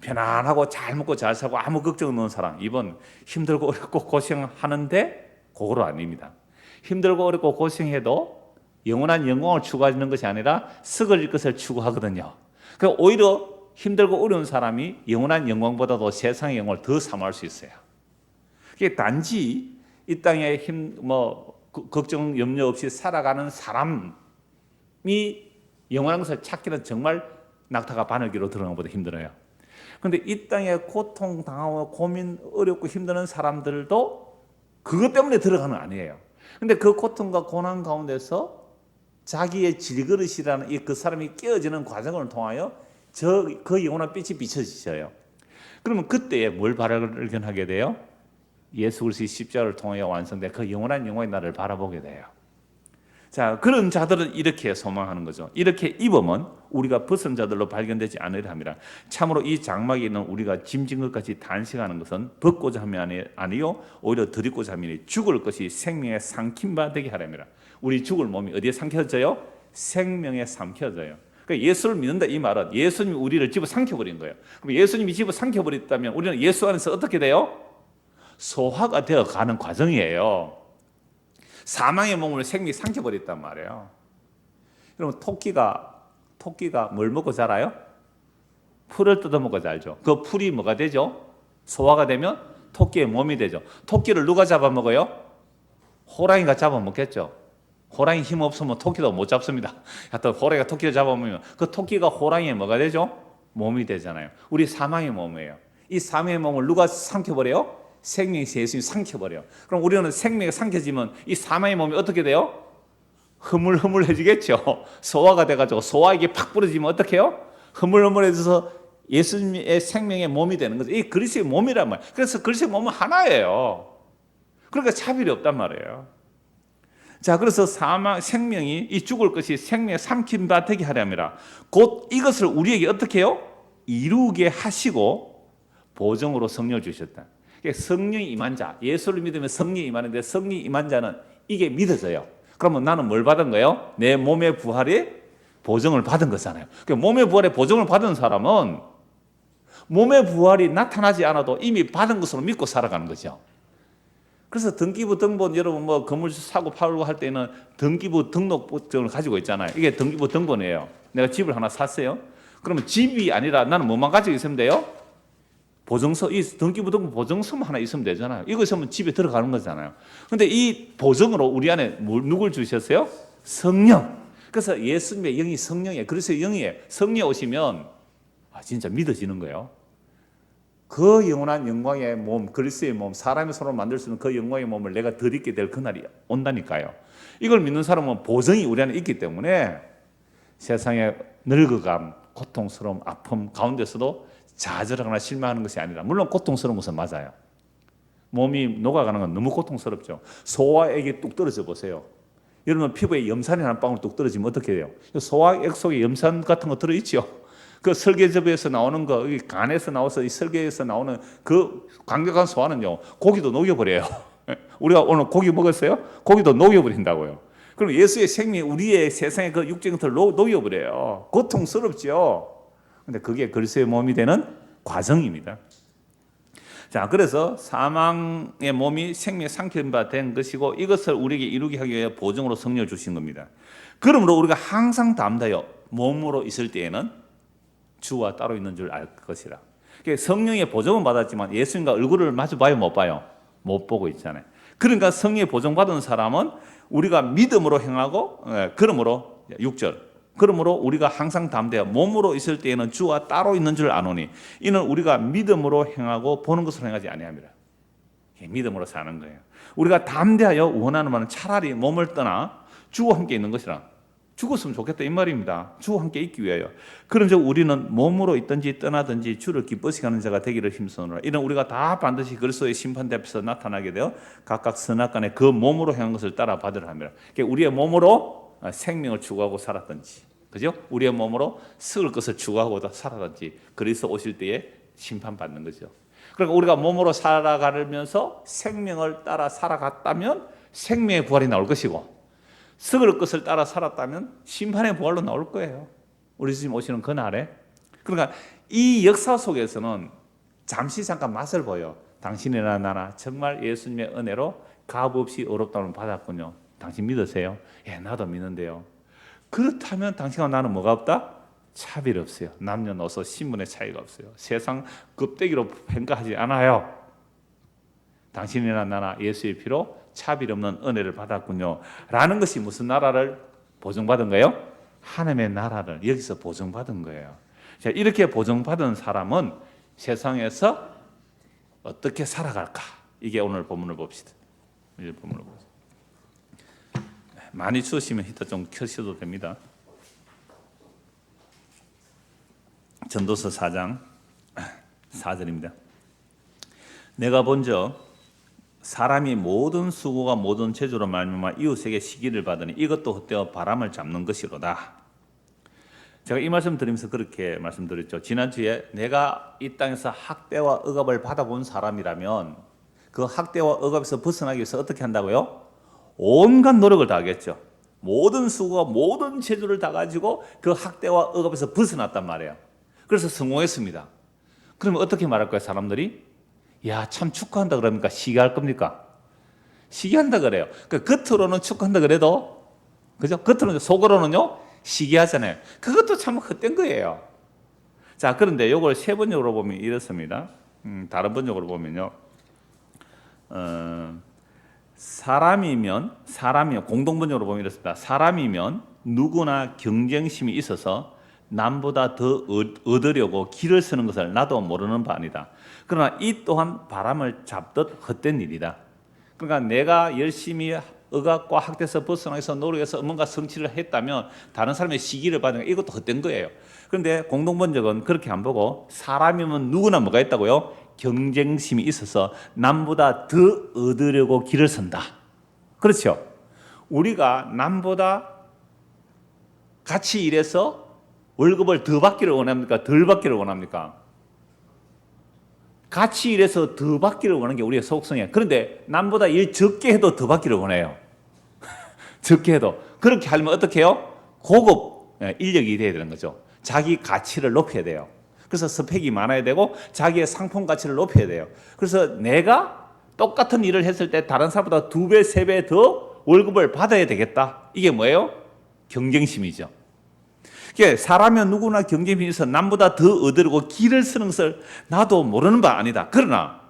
편안하고 잘 먹고 잘 살고 아무 걱정 없는 사람. 2번 힘들고 어렵고 고생하는데 그거로 아닙니다. 힘들고 어렵고 고생해도 영원한 영광을 추구하는 것이 아니라 썩을 것을 추구하거든요. 그러니까 오히려 힘들고 어려운 사람이 영원한 영광보다도 세상의 영광을 더 사모할 수 있어요. 이게 단지 이 땅에 걱정 염려 없이 살아가는 사람이 영원한 것을 찾기는 정말 낙타가 바늘기로 들어가는 것보다 힘들어요. 그런데 이 땅에 고통 당하고 고민 어렵고 힘드는 사람들도 그것 때문에 들어가는 거 아니에요. 근데 그 고통과 고난 가운데서 자기의 질그릇이라는 그 사람이 깨어지는 과정을 통하여 그 영원한 빛이 비춰지셔요. 그러면 그때에 뭘 발견하게 돼요? 예수 그리스도의 십자가를 통하여 완성된 그 영원한 영광의 나를 바라보게 돼요. 자, 그런 자들은 이렇게 소망하는 거죠. 이렇게 입으면 우리가 벗은 자들로 발견되지 않으려 함이라. 참으로 이 장막에 있는 우리가 짐진 것까지 단식하는 것은 벗고자 함이 아니요 오히려 드리고자 함이니 죽을 것이 생명에 삼킨 바 되게 하려니라. 우리 죽을 몸이 어디에 삼켜져요? 생명에 삼켜져요. 그러니까 예수를 믿는다 이 말은 예수님이 우리를 집어 삼켜버린 거예요. 그럼 예수님이 집어 삼켜버렸다면 우리는 예수 안에서 어떻게 돼요? 소화가 되어가는 과정이에요. 사망의 몸을 생명이 삼켜버렸단 말이에요. 여러분 토끼가 뭘 먹고 자라요? 풀을 뜯어먹고 자라죠. 그 풀이 뭐가 되죠? 소화가 되면 토끼의 몸이 되죠. 토끼를 누가 잡아먹어요? 호랑이가 잡아먹겠죠. 호랑이 힘 없으면 토끼도 못 잡습니다. 하여튼 호랑이가 토끼를 잡아먹으면 그 토끼가 호랑이의 뭐가 되죠? 몸이 되잖아요. 우리 사망의 몸이에요. 이 사망의 몸을 누가 삼켜버려요? 생명이 예수님이 삼켜버려요. 그럼 우리는 생명이 삼켜지면 이 사망의 몸이 어떻게 돼요? 흐물흐물해지겠죠. 소화가 돼가지고 소화액이 팍 부러지면 어떻게 해요? 흐물흐물해져서 예수님의 생명의 몸이 되는 거죠. 이 그리스도의 몸이란 말이에요. 그래서 그리스도의 몸은 하나예요. 그러니까 차별이 없단 말이에요. 자, 그래서 생명이 이 죽을 것이 생명에 삼킨 바 되게 하려니라. 곧 이것을 우리에게 어떻게 해요? 이루게 하시고 보정으로 성령을 주셨다. 성령이 임한 자, 예수를 믿으면 성령이 임하는데 성령이 임한 자는 이게 믿어져요. 그러면 나는 뭘 받은 거예요? 내 몸의 부활에 보정을 받은 거잖아요. 몸의 부활에 보정을 받은 사람은 몸의 부활이 나타나지 않아도 이미 받은 것으로 믿고 살아가는 거죠. 그래서 등기부 등본 여러분 건물 사고 팔고 할 때는 등기부 등록증을 가지고 있잖아요. 이게 등기부 등본이에요. 내가 집을 하나 샀어요. 그러면 집이 아니라 나는 뭐만 가지고 있으면 돼요? 보증서, 이 등기부 등본 보증서만 하나 있으면 되잖아요. 이거 있으면 집에 들어가는 거잖아요. 근데 이 보증으로 우리 안에 누굴 주셨어요? 성령. 그래서 예수님의 영이 성령이에요. 그래서 영이에요. 성령이 오시면 진짜 믿어지는 거예요. 그 영원한 영광의 몸, 그리스도의 몸, 사람의 손으로 만들 수 있는 그 영광의 몸을 내가 드리게 될 그날이 온다니까요. 이걸 믿는 사람은 보증이 우리 안에 있기 때문에 세상의 늙어감, 고통스러움, 아픔 가운데서도 좌절하거나 실망하는 것이 아니라, 물론 고통스러운 것은 맞아요. 몸이 녹아가는 건 너무 고통스럽죠. 소화액이 뚝 떨어져 보세요. 여러분 피부에 염산이 한 방울 뚝 떨어지면 어떻게 돼요? 소화액 속에 염산 같은 거 들어있죠. 그 설계접에서 나오는 거, 간에서 나와서 이 설계에서 나오는 그 강력한 소화는요, 고기도 녹여버려요. 우리가 오늘 고기 먹었어요? 고기도 녹여버린다고요. 그럼 예수의 생명이 우리의 세상의 그 육적인 것을 녹여버려요. 고통스럽죠. 근데 그게 그리스도의 몸이 되는 과정입니다. 자, 그래서 사망의 몸이 생명의 삼킨 바 된 것이고 이것을 우리에게 이루게 하기 위해 보증으로 성령을 주신 겁니다. 그러므로 우리가 항상 담대하여 몸으로 있을 때에는 주와 따로 있는 줄 알 것이라. 성령의 보증은 받았지만 예수님과 얼굴을 마주 봐요, 못 봐요? 못 보고 있잖아요. 그러니까 성령의 보증받은 사람은 우리가 믿음으로 행하고, 그러므로 6절, 그러므로 우리가 항상 담대하여 몸으로 있을 때에는 주와 따로 있는 줄 아노니 이는 우리가 믿음으로 행하고 보는 것으로 행하지 아니함이라. 믿음으로 사는 거예요. 우리가 담대하여 원하는 말은 차라리 몸을 떠나 주와 함께 있는 것이라. 죽었으면 좋겠다 이 말입니다. 주와 함께 있기 위하여. 그런즉 우리는 몸으로 있든지 떠나든지 주를 기뻐시게 하는 자가 되기를 힘쓰노라. 이는 우리가 다 반드시 그리스도의 심판대 앞에서 나타나게 되어 각각 선악간에 그 몸으로 행한 것을 따라 받으라 함이라. 우리의 몸으로 생명을 추구하고 살았든지, 그죠? 우리의 몸으로 썩을 것을 추구하고 살았든지 그리스도 오실 때에 심판받는 거죠. 그러니까 우리가 몸으로 살아가면서 생명을 따라 살아갔다면 생명의 부활이 나올 것이고, 썩을 것을 따라 살았다면 심판의 부활로 나올 거예요. 우리 주님 오시는 그날에. 그러니까 이 역사 속에서는 잠깐 맛을 보여. 당신이나 나나 정말 예수님의 은혜로 값없이 어렵다는 받았군요. 당신 믿으세요? 예, 나도 믿는데요. 그렇다면 당신과 나는 뭐가 없다? 차별 없어요. 남녀노소 신분의 차이가 없어요. 세상 껍데기로 평가하지 않아요. 당신이나 나나 예수의 피로 차별 없는 은혜를 받았군요. 라는 것이 무슨 나라를 보증받은 거예요? 하나님의 나라를 여기서 보증받은 거예요. 자, 이렇게 보증받은 사람은 세상에서 어떻게 살아갈까? 이게 오늘 본문을 봅시다. 이제 본문을 봅시다. 많이 추우시면 히터 좀 켜셔도 됩니다. 전도서 4장 4절입니다. 내가 본즉 사람이 모든 수고가 모든 재주로 말미암아 이웃에게 시기를 받으니 이것도 헛되어 바람을 잡는 것이로다. 제가 이 말씀 드리면서 그렇게 말씀드렸죠. 지난주에 내가 이 땅에서 학대와 억압을 받아본 사람이라면 그 학대와 억압에서 벗어나기 위해서 어떻게 한다고요? 온갖 노력을 다하겠죠. 모든 수고가 모든 재주를 다 가지고 그 학대와 억압에서 벗어났단 말이에요. 그래서 성공했습니다. 그러면 어떻게 말할 거예요, 사람들이? 야, 참 축하한다 그럽니까? 시기할 겁니까? 시기한다 그래요. 그러니까 겉으로는 축하한다 그래도, 그죠? 겉으로는, 속으로는요, 시기하잖아요. 그것도 참 헛된 거예요. 자, 그런데 이걸 세 번역으로 보면 이렇습니다. 다른 번역으로 보면요. 사람이면, 공동번역으로 보면 이렇습니다. 사람이면 누구나 경쟁심이 있어서 남보다 더 얻으려고 길을 쓰는 것을 나도 모르는 바 아니다. 그러나 이 또한 바람을 잡듯 헛된 일이다. 그러니까 내가 열심히 억압과 학대에서 벗어나서 노력해서 뭔가 성취를 했다면 다른 사람의 시기를 받는 이것도 헛된 거예요. 그런데 공동번역은 그렇게 안 보고 사람이면 누구나 뭐가 있다고요? 경쟁심이 있어서 남보다 더 얻으려고 길을 선다. 그렇죠? 우리가 남보다 같이 일해서 월급을 더 받기를 원합니까? 덜 받기를 원합니까? 같이 일해서 더 받기를 원하는 게 우리의 속성이에요. 그런데 남보다 일 적게 해도 더 받기를 원해요. 적게 해도. 그렇게 하려면 어떻게 해요? 고급 인력이 돼야 되는 거죠. 자기 가치를 높여야 돼요. 그래서 스펙이 많아야 되고 자기의 상품 가치를 높여야 돼요. 그래서 내가 똑같은 일을 했을 때 다른 사람보다 2배, 3배 더 월급을 받아야 되겠다. 이게 뭐예요? 경쟁심이죠. 사람은 누구나 경쟁심이 있어 남보다 더 얻으려고 길을 쓰는 것을 나도 모르는 바 아니다. 그러나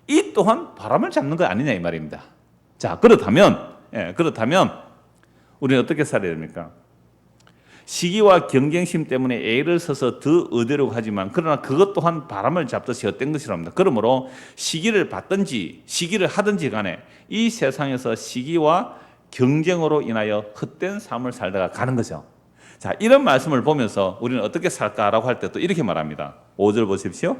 이 또한 바람을 잡는 거 아니냐 이 말입니다. 자, 그렇다면 우리는 어떻게 살아야 됩니까? 시기와 경쟁심 때문에 애를 써서 더 얻으려고 하지만 그러나 그것 또한 바람을 잡듯이 헛된 것이랍니다. 그러므로 시기를 받든지 시기를 하든지 간에 이 세상에서 시기와 경쟁으로 인하여 헛된 삶을 살다가 가는 거죠. 자, 이런 말씀을 보면서 우리는 어떻게 살까라고 할 때 또 이렇게 말합니다. 5절 보십시오.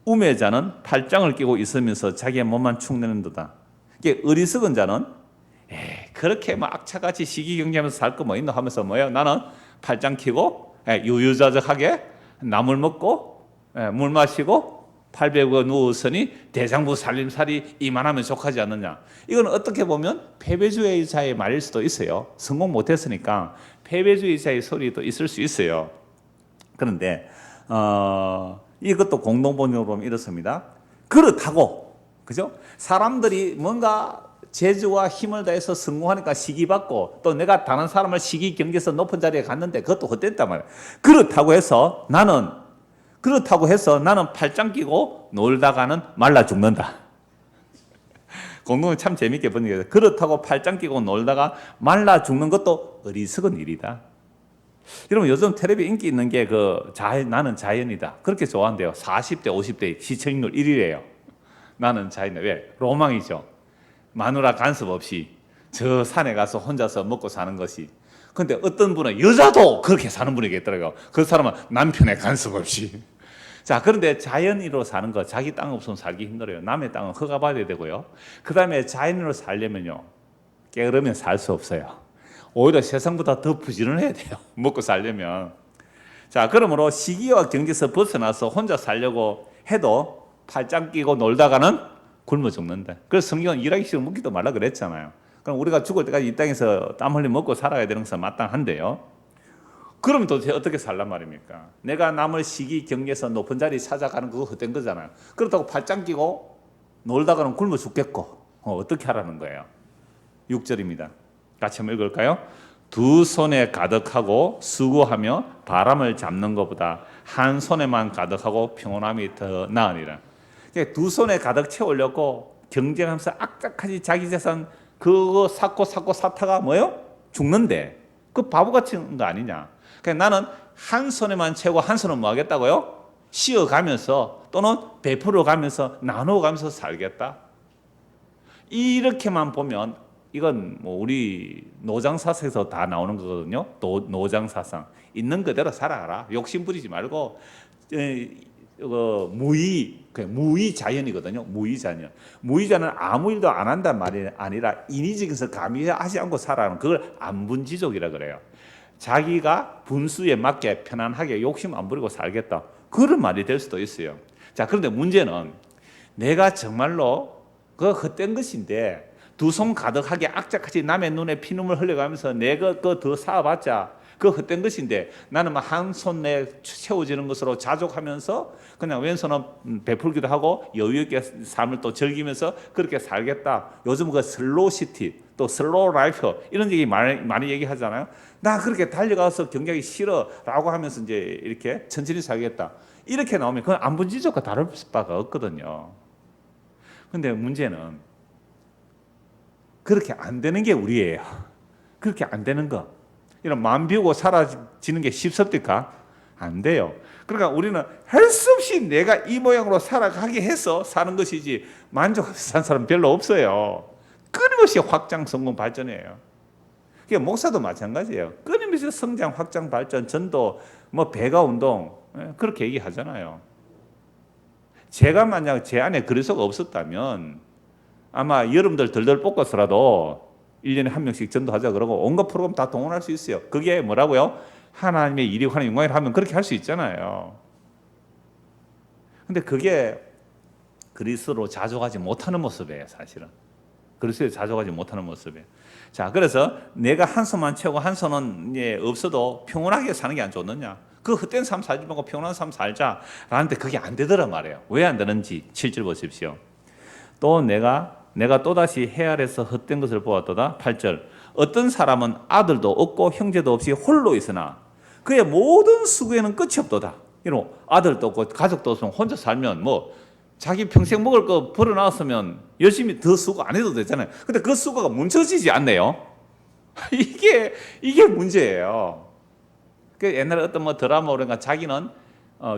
우매자는 팔짱을 끼고 있으면서 자기의 몸만 축내는도다. 이게 어리석은 자는 그렇게 막 악착같이 시기 경쟁하면서 살 거 뭐 있노 하면서 뭐예요? 나는 팔짱 끼고 유유자적하게 나물 먹고 물 마시고 팔 베고 누웠으니 대장부 살림살이 이만하면 족하지 않느냐. 이건 어떻게 보면 패배주의자의 말일 수도 있어요. 성공 못했으니까 패배주의자의 소리도 있을 수 있어요. 그런데 이것도 공동번역으로 보면 이렇습니다. 그렇다고, 그죠? 사람들이 뭔가 재주와 힘을 다해서 성공하니까 시기받고 또 내가 다른 사람을 시기 경계에서 높은 자리에 갔는데 그것도 헛됐단 말이에요. 그렇다고 해서 나는 팔짱 끼고 놀다가는 말라 죽는다. 공동은 참 재밌게 번역해요. 그렇다고 팔짱 끼고 놀다가 말라 죽는 것도 어리석은 일이다. 여러분 요즘 텔레비 인기 있는 게 나는 자연이다. 그렇게 좋아한대요. 40대, 50대 시청률 1위래요. 나는 자연이다. 왜? 로망이죠. 마누라 간섭 없이 저 산에 가서 혼자서 먹고 사는 것이. 근데 어떤 분은 여자도 그렇게 사는 분이 있더라고요. 그 사람은 남편의 간섭 없이. 자, 그런데 자연인으로 사는 거, 자기 땅 없으면 살기 힘들어요. 남의 땅은 허가받아야 되고요. 그 다음에 자연인으로 살려면요, 게으르면 살 수 없어요. 오히려 세상보다 더 부지런해야 돼요. 먹고 살려면. 자, 그러므로 시기와 경계에서 벗어나서 혼자 살려고 해도 팔짱 끼고 놀다가는 굶어 죽는다. 그래서 성경은 일하기 싫으면 먹기도 말라 그랬잖아요. 그럼 우리가 죽을 때까지 이 땅에서 땀 흘려 먹고 살아야 되는 것은 마땅한데요. 그러면 도대체 어떻게 살란 말입니까? 내가 남을 시기 경계에서 높은 자리 찾아가는 그거 헛된 거잖아요. 그렇다고 팔짱 끼고 놀다가는 굶어 죽겠고 어떻게 하라는 거예요? 6절입니다. 같이 한번 읽을까요? 두 손에 가득하고 수고하며 바람을 잡는 것보다 한 손에만 가득하고 평온함이 더 나으니라. 두 손에 가득 채우려고 경쟁하면서 악착같이 자기 재산 그거 쌓고 쌓다가 뭐예요? 죽는데 그 바보같이 거 아니냐. 그러니까 나는 한 손에만 채우고 한 손은 뭐 하겠다고요? 씌어가면서 또는 베풀어 가면서 나누어 가면서 살겠다. 이렇게만 보면 이건 뭐 우리 노장사상에서 다 나오는 거거든요. 노장사상 있는 그대로 살아가라. 욕심 부리지 말고 무의자연이거든요. 무의자는 아무 일도 안 한단 말이 아니라 인위적에서 감히하지 않고 살아가는 그걸 안분지족이라 그래요. 자기가 분수에 맞게 편안하게 욕심 안 부리고 살겠다. 그런 말이 될 수도 있어요. 자, 그런데 문제는 내가 정말로 그 헛된 것인데 두 손 가득하게 악착같이 남의 눈에 피눈물 흘려가면서 내가 그 더 쌓아봤자 그 헛된 것인데 나는 한 손에 채워지는 것으로 자족하면서 그냥 왼손은 베풀기도 하고 여유 있게 삶을 또 즐기면서 그렇게 살겠다. 요즘 그 슬로우 시티 또 슬로우 라이프 이런 얘기 많이 얘기하잖아요. 나 그렇게 달려가서 경기하기 싫어라고 하면서 이제 이렇게 천천히 살겠다. 이렇게 나오면 그건 안분지족과 다를 바가 없거든요. 근데 문제는 그렇게 안 되는 게 우리예요. 그렇게 안 되는 거. 이런 마음 비우고 사라지는 게 쉽습니까? 안 돼요. 그러니까 우리는 할 수 없이 내가 이 모양으로 살아가게 해서 사는 것이지 만족해서 산 사람 별로 없어요. 끊임없이 확장, 성공, 발전이에요. 그게 목사도 마찬가지예요. 끊임없이 성장, 확장, 발전, 전도, 뭐 배가 운동 그렇게 얘기하잖아요. 제가 만약 제 안에 그리스도가 없었다면 아마 여러분들 덜덜 볶아서라도 1년에 한 명씩 전도하자 그러고 온갖 프로그램 다 동원할 수 있어요. 그게 뭐라고요? 하나님의 일이 하나님 영광이라 하면 그렇게 할 수 있잖아요. 근데 그게 그리스도로 자족하지 못하는 모습이에요, 사실은. 그리스도에 자족하지 못하는 모습이에요. 자, 그래서 내가 한 손만 채우고 한 손은 없어도 평온하게 사는 게 안 좋느냐? 그 헛된 삶 살지 말고 평온한 삶 살자. 라는데 그게 안 되더란 말이에요. 왜 안 되는지 7절 보십시오. 또 내가 또다시 해아래서 헛된 것을 보았도다. 8절. 어떤 사람은 아들도 없고 형제도 없이 홀로 있으나 그의 모든 수고에는 끝이 없도다. 이런 아들도 없고 가족도 없으면 혼자 살면 뭐 자기 평생 먹을 거 벌어놨으면 열심히 더 수고 안 해도 되잖아요. 근데 그 수고가 멈춰지지 않네요. 이게 문제예요. 그 옛날에 어떤 뭐 드라마 오르니까 자기는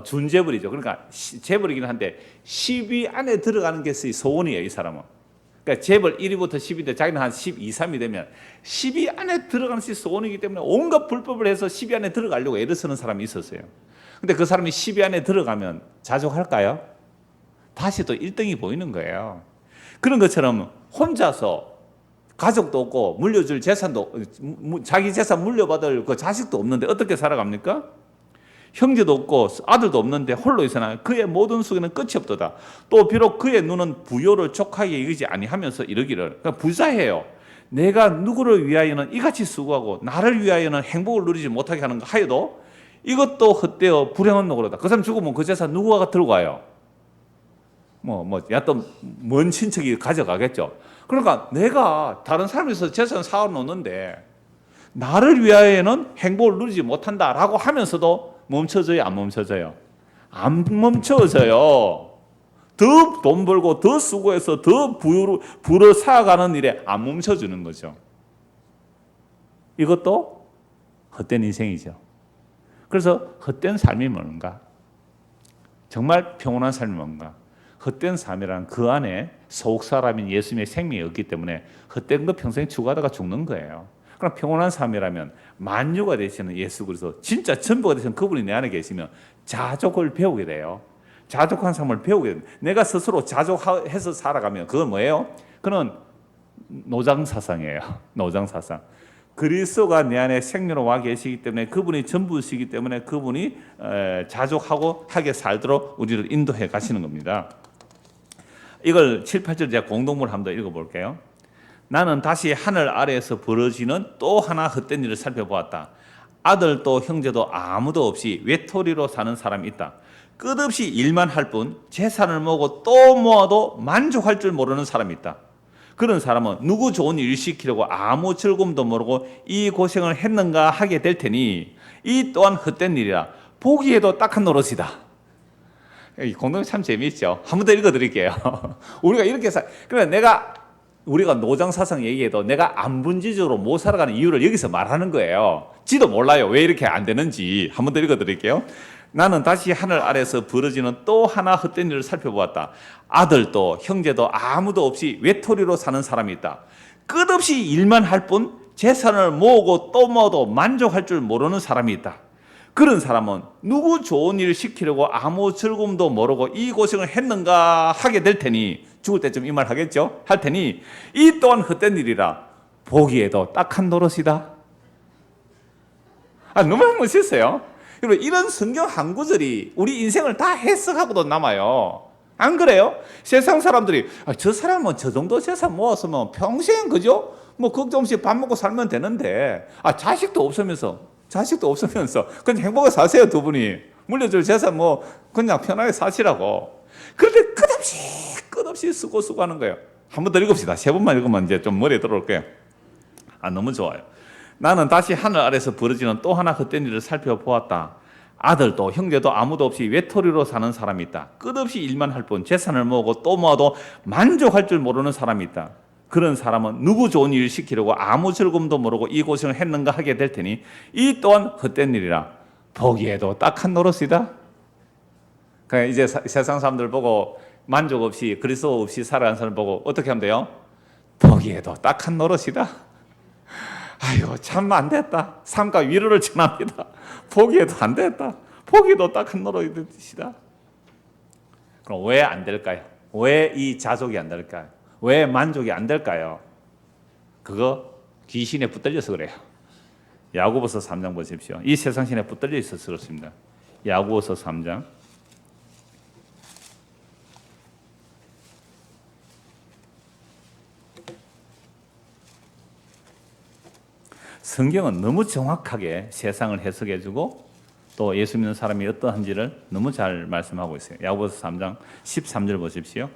준재벌이죠. 그러니까 재벌이긴 한데 10위 안에 들어가는 게 소원이에요, 이 사람은. 그러니까 재벌 1위부터 10위인데 자기는 한 12, 3위 되면 10위 안에 들어가는 것이 소원이기 때문에 온갖 불법을 해서 10위 안에 들어가려고 애를 쓰는 사람이 있었어요. 근데 그 사람이 10위 안에 들어가면 자족할까요? 다시 또 1등이 보이는 거예요. 그런 것처럼 혼자서 가족도 없고 물려줄 재산도 자기 재산 물려받을 그 자식도 없는데 어떻게 살아갑니까? 형제도 없고 아들도 없는데 홀로 있으나 그의 모든 수고는 끝이 없도다. 또 비록 그의 눈은 부요를 족하게 여기지 아니하면서 이르기를 그러니까 부자해요. 내가 누구를 위하여는 이같이 수고하고 나를 위하여는 행복을 누리지 못하게 하는가 하여도 이것도 헛되어 불행한 노고로다. 그 사람 죽으면 그 재산 누구가 들고 가요? 또 먼 친척이 가져가겠죠. 그러니까 내가 다른 사람에서 재산 사놓는데 나를 위하여는 행복을 누리지 못한다라고 하면서도 멈춰져요, 안 멈춰져요? 안 멈춰져요. 더 돈 벌고 더 수고해서 더 부를 쌓아가는 일에 안 멈춰주는 거죠. 이것도 헛된 인생이죠. 그래서 헛된 삶이 뭔가? 정말 평온한 삶이 뭔가? 헛된 삶이란 그 안에 속 사람인 예수님의 생명이 없기 때문에 헛된 거 평생 추구하다가 죽는 거예요. 그럼 평온한 삶이라면 만유가 되시는 예수 그리스도 진짜 전부가 되시는 그분이 내 안에 계시면 자족을 배우게 돼요. 자족한 삶을 배우게 됩니다. 내가 스스로 자족해서 살아가면 그건 뭐예요? 그건 노장사상이에요. 노장사상. 그리스도가 내 안에 생명으로 와 계시기 때문에 그분이 전부시기 때문에 그분이 자족하고 하게 살도록 우리를 인도해 가시는 겁니다. 이걸 7, 8절 제가 공동문을 한번 더 읽어볼게요. 나는 다시 하늘 아래에서 벌어지는 또 하나 헛된 일을 살펴보았다. 아들도 형제도 아무도 없이 외톨이로 사는 사람이 있다. 끝없이 일만 할 뿐 재산을 모으고 또 모아도 만족할 줄 모르는 사람이 있다. 그런 사람은 누구 좋은 일 시키려고 아무 즐거움도 모르고 이 고생을 했는가 하게 될 테니 이 또한 헛된 일이라 보기에도 딱한 노릇이다. 이 공동이 참 재미있죠. 한 번 더 읽어드릴게요. 우리가 이렇게 그러니까 우리가 노장사상 얘기해도 내가 안분지적으로 못 살아가는 이유를 여기서 말하는 거예요. 지도 몰라요. 왜 이렇게 안 되는지. 한 번 더 읽어드릴게요. 나는 다시 하늘 아래서 벌어지는 또 하나 헛된 일을 살펴보았다. 아들도 형제도 아무도 없이 외톨이로 사는 사람이 있다. 끝없이 일만 할 뿐 재산을 모으고 또 모아도 만족할 줄 모르는 사람이 있다. 그런 사람은 누구 좋은 일을 시키려고 아무 즐거움도 모르고 이 고생을 했는가 하게 될 테니, 죽을 때쯤 이 말 하겠죠? 할 테니 이 또한 헛된 일이라 보기에도 딱한 노릇이다. 너무 멋있어요. 여러분, 이런 성경 한 구절이 우리 인생을 다 해석하고도 남아요. 안 그래요? 세상 사람들이 저 사람은 저 정도 재산 모았으면 평생 그죠? 뭐 걱정 없이 밥 먹고 살면 되는데 자식도 없으면서 그냥 행복하게 사세요. 두 분이 물려줄 재산 뭐 그냥 편하게 사시라고. 그런데 끝없이 수고하는 거예요. 한 번 더 읽읍시다. 세 번만 읽으면 이제 좀 머리에 들어올 거예요. 너무 좋아요. 나는 다시 하늘 아래서 벌어지는 또 하나 헛된 일을 살펴보았다. 아들도 형제도 아무도 없이 외톨이로 사는 사람이 있다. 끝없이 일만 할 뿐 재산을 모으고 또 모아도 만족할 줄 모르는 사람이 있다. 그런 사람은 누구 좋은 일을 시키려고 아무 즐거움도 모르고 이 고생을 했는가 하게 될 테니 이 또한 헛된 일이라 보기에도 딱한 노릇이다. 그러니까 이제 세상 사람들 보고 만족 없이 그리스도 없이 살아가는 사람 보고 어떻게 하면 돼요? 보기에도 딱한 노릇이다. 아이고 참 안 됐다. 삶과 위로를 전합니다. 보기에도 안 됐다. 보기에도 딱한 노릇이다. 그럼 왜 안 될까요? 왜 이 자족이 안 될까요? 왜 만족이 안 될까요? 그거 귀신에 붙들려서 그래요. 야고보서 3장 보십시오. 이 세상 신에 붙들려 있어서 그렇습니다. 야고보서 3장 성경은 너무 정확하게 세상을 해석해주고 또 예수 믿는 사람이 어떠한지를 너무 잘 말씀하고 있어요. 야고보서 3장 13절 보십시오.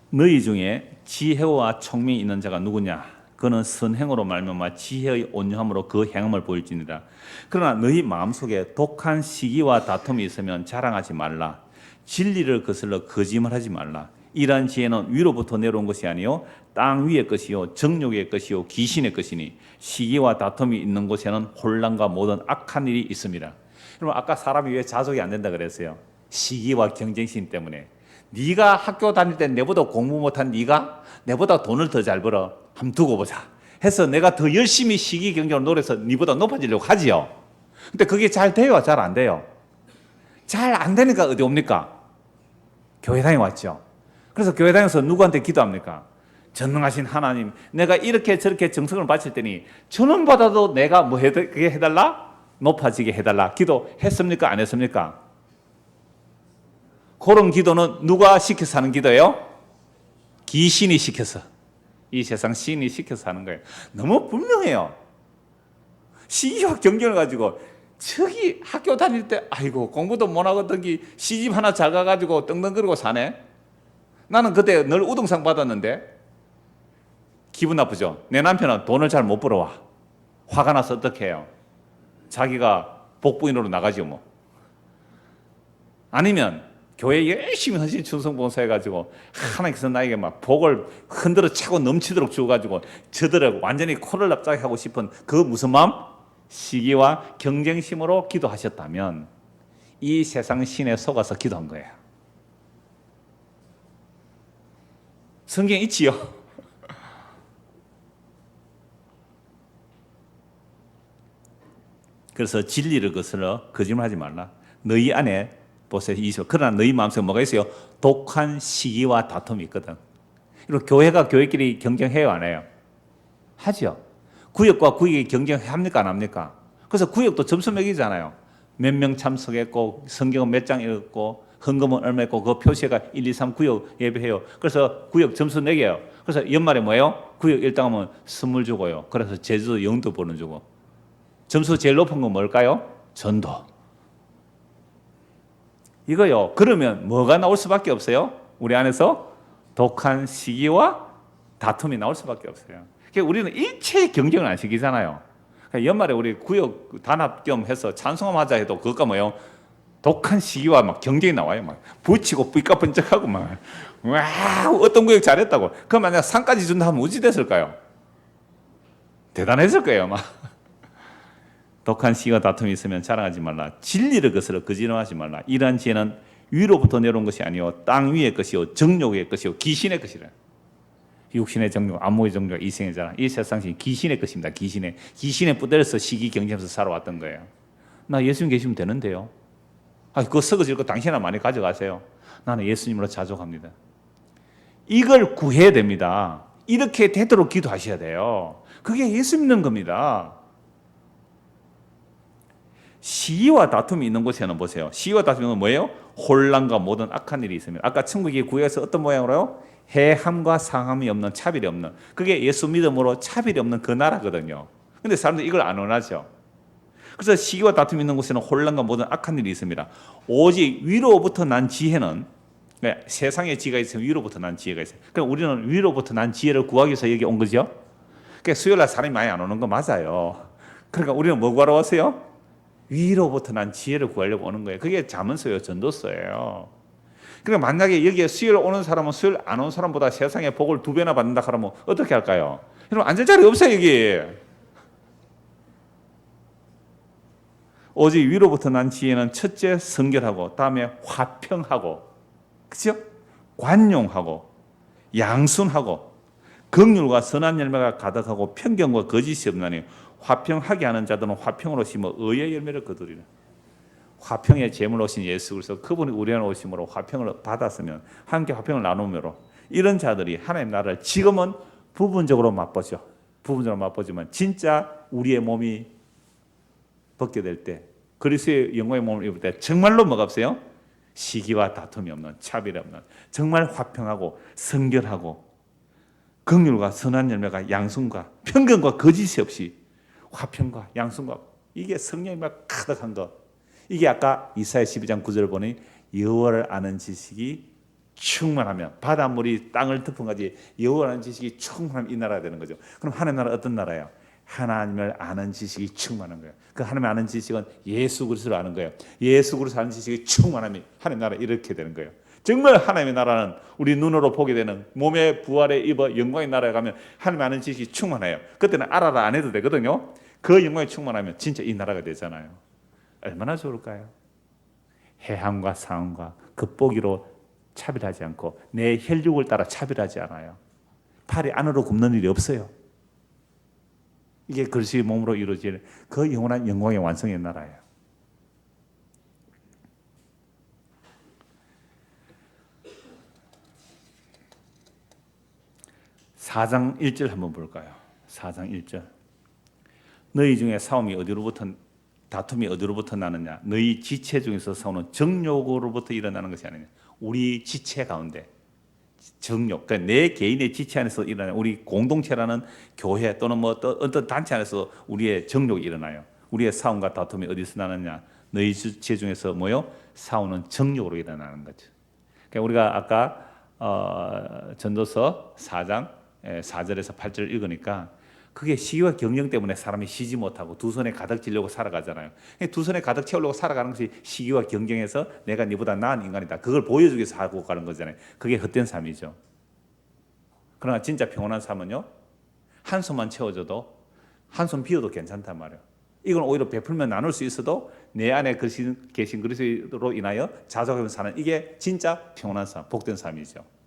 너희 중에 지혜와 총명이 있는 자가 누구냐? 그는 선행으로 말미암아 지혜의 온유함으로 그 행함을 보일지니라. 그러나 너희 마음속에 독한 시기와 다툼이 있으면 자랑하지 말라. 진리를 거슬러 거짓말하지 말라. 이러한 지혜는 위로부터 내려온 것이 아니요 땅 위의 것이요 정욕의 것이요 귀신의 것이니 시기와 다툼이 있는 곳에는 혼란과 모든 악한 일이 있습니다. 여러분, 아까 사람이 왜 자족이 안 된다 그랬어요? 시기와 경쟁심 때문에. 네가 학교 다닐 때 내보다 공부 못한 네가 내보다 돈을 더 잘 벌어. 한번 두고 보자 해서 내가 더 열심히 시기 경쟁으로 노력해서 네보다 높아지려고 하지요. 근데 그게 잘 돼요? 잘 안 돼요? 잘 안 되니까 어디 옵니까? 교회당에 왔죠. 그래서 교회당에서 누구한테 기도합니까? 전능하신 하나님, 내가 이렇게 저렇게 정성을 바칠 때니 저는 받아도 내가 뭐 그게 해달라? 높아지게 해달라. 기도했습니까? 안 했습니까? 그런 기도는 누가 시켜서 하는 기도예요? 귀신이 시켜서. 이 세상 신이 시켜서 하는 거예요. 너무 분명해요. 시기와 경쟁을 가지고 저기 학교 다닐 때 아이고 공부도 못하거든 시집 하나 작아가지고 떵떵거리고 사네. 나는 그때 늘 우등상 받았는데 기분 나쁘죠. 내 남편은 돈을 잘 못 벌어와. 화가 나서 어떻게 해요? 자기가 복부인으로 나가죠 뭐. 아니면 교회 열심히 헌신 충성 봉사해가지고 하나님께서 나에게 막 복을 흔들어 차고 넘치도록 주어가지고 저들을 완전히 코를 납작하게 하고 싶은 그 무슨 마음? 시기와 경쟁심으로 기도하셨다면 이 세상 신에 속아서 기도한 거예요. 성경 있지요? 그래서 진리를 거슬러 거짓말하지 말라. 너희 안에 보세요. 그러나 너희 마음속에 뭐가 있어요? 독한 시기와 다툼이 있거든. 그리고 교회가 교회끼리 경쟁해요, 안 해요? 하죠. 구역과 구역이 경쟁합니까, 안 합니까? 그래서 구역도 점수 매기잖아요. 몇 명 참석했고 성경은 몇 장 읽었고 헌금은 얼마 있고 그 표시가 1, 2, 3 구역 예배해요. 그래서 구역 점수 4개요. 그래서 연말에 뭐예요? 구역 1등 하면 선물 주고요. 그래서 제주도 영도 보는 주고. 점수 제일 높은 건 뭘까요? 전도. 이거요. 그러면 뭐가 나올 수밖에 없어요? 우리 안에서 독한 시기와 다툼이 나올 수밖에 없어요. 그러니까 우리는 일체의 경쟁을 안 시키잖아요. 그러니까 연말에 우리 구역 단합 겸 해서 찬송함 하자 해도 그것과 뭐예요? 독한 시기와 막 경쟁이 나와요. 막 붙이고 삐까번쩍하고 막 와, 어떤 구역 잘했다고. 그럼 만약 상까지 준다 하면 어찌 됐을까요? 대단했을 거예요, 막. 독한 시기와 다툼이 있으면 자랑하지 말라. 진리를 거스러 거짓말하지 말라. 이러한 지혜는 위로부터 내려온 것이 아니요 땅 위의 것이요 정욕의 것이요 귀신의 것이라. 육신의 정욕, 안목의 정욕, 이생의 자랑. 이 세상이 귀신의 것입니다. 귀신의 뿌대에서 시기 경쟁에서 살아왔던 거예요. 나 예수님 계시면 되는데요. 그거 썩어질 거 당신이나 많이 가져가세요. 나는 예수님으로 자족합니다. 이걸 구해야 됩니다. 이렇게 되도록 기도하셔야 돼요. 그게 예수 믿는 겁니다. 시기와 다툼이 있는 곳에는 보세요. 시기와 다툼은 뭐예요? 혼란과 모든 악한 일이 있습니다. 아까 천국의 구역에서 어떤 모양으로요? 해함과 상함이 없는, 차별이 없는, 그게 예수 믿음으로 차별이 없는 그 나라거든요. 근데 사람들이 이걸 안 원하죠. 그래서 시기와 다툼이 있는 곳에는 혼란과 모든 악한 일이 있습니다. 오직 위로부터 난 지혜는, 세상에 지혜가 있으면 위로부터 난 지혜가 있어요. 그럼 우리는 위로부터 난 지혜를 구하기 위해서 여기 온 거죠. 그러니까 수요일날 사람이 많이 안 오는 거 맞아요. 그러니까 우리는 뭐 구하러 왔어요? 위로부터 난 지혜를 구하려고 오는 거예요. 그게 잠언서예요, 전도서예요. 그러니까 만약에 여기에 수요일 오는 사람은 수요일 안 오는 사람보다 세상에 복을 2배나 받는다 그러면 어떻게 할까요? 여러분 앉을 자리 없어요, 여기. 오직 위로부터 난 지혜는 첫째 성결하고, 다음에 화평하고, 그렇죠? 관용하고, 양순하고, 긍휼과 선한 열매가 가득하고 편견과 거짓이 없나니 화평하게 하는 자들은 화평으로 심어 의의 열매를 거두리라. 화평의 제물 오신 예수 그리스도, 그분이 우리 안에 오심으로 화평을 받았으면 함께 화평을 나누므로 이런 자들이 하나님 나라를 지금은 부분적으로 맛보죠. 부분적으로 맛보지만 진짜 우리의 몸이 벗게 될 때, 그리스도의 영광의 몸을 입을 때 정말로 뭐가 없어요? 시기와 다툼이 없는, 차별이 없는, 정말 화평하고 성결하고 긍휼과 선한 열매가 양순과 편견과 거짓이 없이 화평과 양순과, 이게 성령이 막 가득한 것. 이게 아까 이사야 12장 9절을 보니 여호와를 아는 지식이 충만하면, 바닷물이 땅을 덮은 거지 여호와를 아는 지식이 충만하면 이 나라가 되는 거죠. 그럼 하나님 나라 어떤 나라예요? 하나님을 아는 지식이 충만한 거예요. 그 하나님을 아는 지식은 예수 그리스도를 아는 거예요. 예수 그리스도 아는 지식이 충만하면 하나님 나라 이렇게 되는 거예요. 정말 하나님의 나라는 우리 눈으로 보게 되는, 몸의 부활에 입어 영광의 나라에 가면 하나님 아는 지식이 충만해요. 그때는 알아라 안 해도 되거든요. 그 영광이 충만하면 진짜 이 나라가 되잖아요. 얼마나 좋을까요? 해함과 상함과 겉보기로 차별하지 않고 내 혈육을 따라 차별하지 않아요. 팔이 안으로 굽는 일이 없어요. 이게 그리스도의 몸으로 이루어질 그 영원한 영광의 완성의 나라예요. (4장 1절) 한번 볼까요? 4장 1절. 너희 중에 싸움이 어디로부터, 다툼이 어디로부터 나느냐? 너희 지체 중에서 싸우는 정욕으로부터 일어나는 것이 아니냐? 우리 지체 가운데 정욕, 그러니까 내 개인의 지체 안에서 일어나는, 우리 공동체라는 교회 또는 뭐 어떤 단체 안에서 우리의 정욕이 일어나요. 우리의 싸움과 다툼이 어디서 나느냐? 너희 지체 중에서 뭐요? 싸우는 정욕으로 일어나는 거죠. 그러니까 우리가 아까 전도서 4장 4절에서 8절을 읽으니까 그게 시기와 경쟁 때문에 사람이 쉬지 못하고 두 손에 가득 쥐려고 살아가잖아요. 두 손에 가득 채우려고 살아가는 것이 시기와 경쟁에서 내가 네보다 나은 인간이다, 그걸 보여주기 위해서 하고 가는 거잖아요. 그게 헛된 삶이죠. 그러나 진짜 평온한 삶은요, 한 손만 채워줘도, 한 손 비워도 괜찮단 말이에요. 이건 오히려 베풀면 나눌 수 있어도 내 안에 계신 그리스도로 인하여 자족하면서 사는, 이게 진짜 평온한 삶, 복된 삶이죠.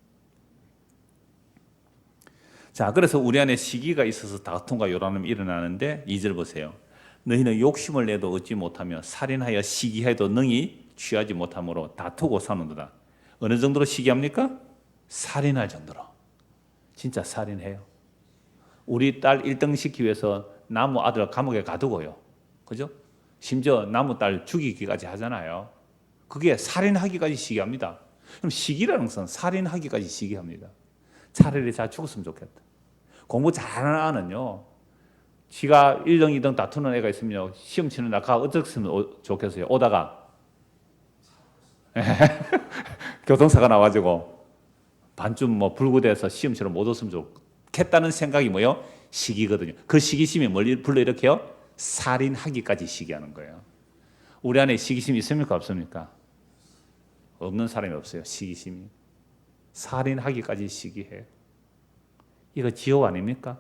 자, 그래서 우리 안에 시기가 있어서 다툼과 요란함이 일어나는데 2절 보세요. 너희는 욕심을 내도 얻지 못하며 살인하여 시기해도 능히 취하지 못함으로 다투고 사는도다. 어느 정도로 시기합니까? 살인할 정도로. 진짜 살인해요. 우리 딸 1등 시키기 위해서 나무 아들 감옥에 가두고요. 그죠? 심지어 나무 딸 죽이기까지 하잖아요. 그게 살인하기까지 시기합니다. 그럼 시기라는 것은 살인하기까지 시기합니다. 차라리 잘 죽었으면 좋겠다. 공부 잘하는 아는요, 지가 1등, 2등 다투는 애가 있으면 시험 치는 날 어떻게 했으면 좋겠어요? 오다가 교통사가 나와가지고 반쯤 불구돼서 시험 치러 못 왔으면 좋겠다는 생각이 뭐예요? 시기거든요. 그 시기심이 뭘 불러일으켜요? 살인하기까지 시기하는 거예요. 우리 안에 시기심이 있습니까? 없습니까? 없는 사람이 없어요. 시기심이. 살인하기까지 시기해요. 이거 지옥 아닙니까?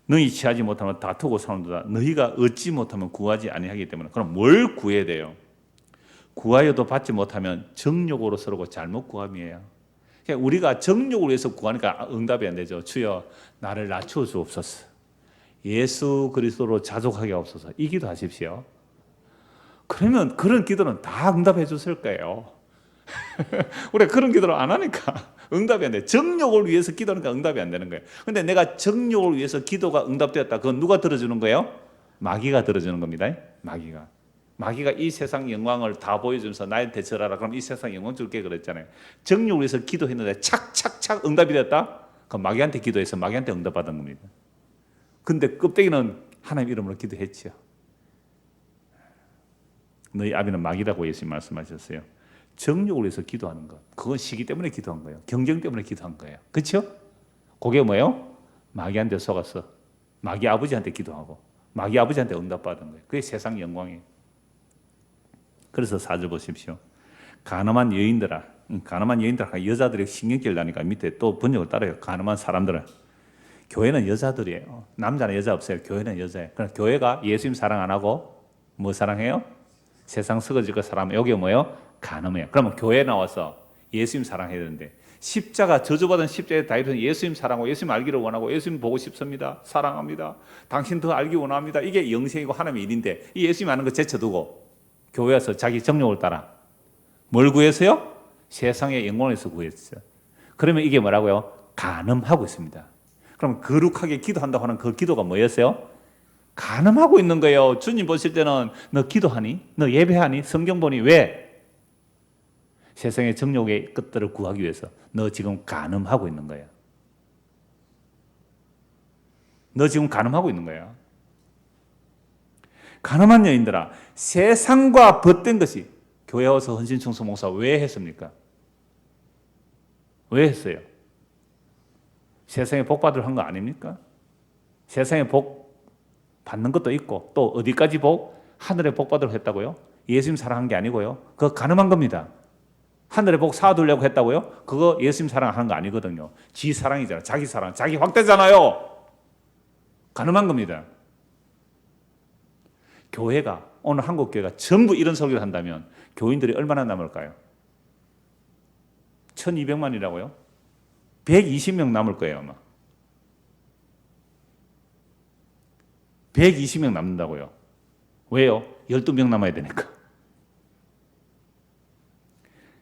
너희 취하지 못하면 다투고 사는도다. 너희가 얻지 못하면 구하지 아니하기 때문에. 그럼 뭘 구해야 돼요? 구하여도 받지 못하면 정욕으로 서로 잘못 구함이에요. 그러니까 우리가 정욕을 위해서 구하니까 응답이 안 되죠. 주여 나를 낮추어 주옵소서. 예수 그리스도로 자족하게 하옵소서. 이 기도 하십시오. 그러면 그런 기도는 다 응답해 주실 거예요. 우리가 그런 기도를 안 하니까 응답이 안 돼. 정욕을 위해서 기도하니까 응답이 안 되는 거예요. 근데 내가 정욕을 위해서 기도가 응답되었다. 그건 누가 들어주는 거예요? 마귀가 들어주는 겁니다. 마귀가 이 세상 영광을 다 보여주면서 나한테 절하라. 그럼 이 세상 영광 줄게 그랬잖아요. 정욕을 위해서 기도했는데 착착착 응답이 됐다. 그럼 마귀한테 기도해서 마귀한테 응답받은 겁니다. 근데 껍데기는 하나님 이름으로 기도했죠. 너희 아비는 마귀라고 예수님 말씀하셨어요. 정욕을 위해서 기도하는 것, 그건 시기 때문에 기도한 거예요. 경쟁 때문에 기도한 거예요. 그렇죠? 그게 뭐예요? 마귀한테 속아서 마귀 아버지한테 기도하고 마귀 아버지한테 응답받은 거예요. 그게 세상 영광이에요. 그래서 4절 보십시오. 가늠한 여인들아, 여자들이 신경질 나니까 밑에 또 번역을 따라요. 가늠한 사람들은. 교회는 여자들이에요. 남자는 여자 없어요. 교회는 여자예요. 그럼 교회가 예수님 사랑 안 하고 뭐 사랑해요? 세상 썩어질 것 사랑. 여기 뭐예요? 가늠해요. 그러면 교회 나와서 예수님 사랑해야 되는데 십자가 저주받은 십자가에 달려서 예수님 사랑하고 예수님 알기를 원하고 예수님 보고 싶습니다. 사랑합니다. 당신 더 알기 원합니다. 이게 영생이고 하나님의 일인데 이 예수님 아는 거 제쳐두고 교회 와서 자기 정욕을 따라 뭘 구했어요? 세상의 영광에서 구했어요. 그러면 이게 뭐라고요? 간음하고 있습니다. 그럼 거룩하게 기도한다고 하는 그 기도가 뭐였어요? 간음하고 있는 거예요. 주님 보실 때는 너 기도하니? 너 예배하니? 성경 보니? 왜? 세상의 정욕의 것들을 구하기 위해서 너 지금 간음하고 있는 거야. 너 지금 간음하고 있는 거야. 간음한 여인들아, 세상과 벗된 것이 교회 와서 헌신청소 목사 왜 했습니까? 왜 했어요? 세상에 복 받으러 한 거 아닙니까? 세상에 복 받는 것도 있고 또 어디까지 복? 하늘에 복 받으러 했다고요? 예수님 사랑한 게 아니고요. 그거 간음한 겁니다. 하늘에 복 쌓아두려고 했다고요? 그거 예수님 사랑하는 거 아니거든요. 지 사랑이잖아요. 자기 사랑, 자기 확대잖아요. 간음한 겁니다. 교회가, 오늘 한국 교회가 전부 이런 설교를 한다면 교인들이 얼마나 남을까요? 1200만이라고요? 120명 남을 거예요, 아마. 120명 남는다고요. 왜요? 12명 남아야 되니까.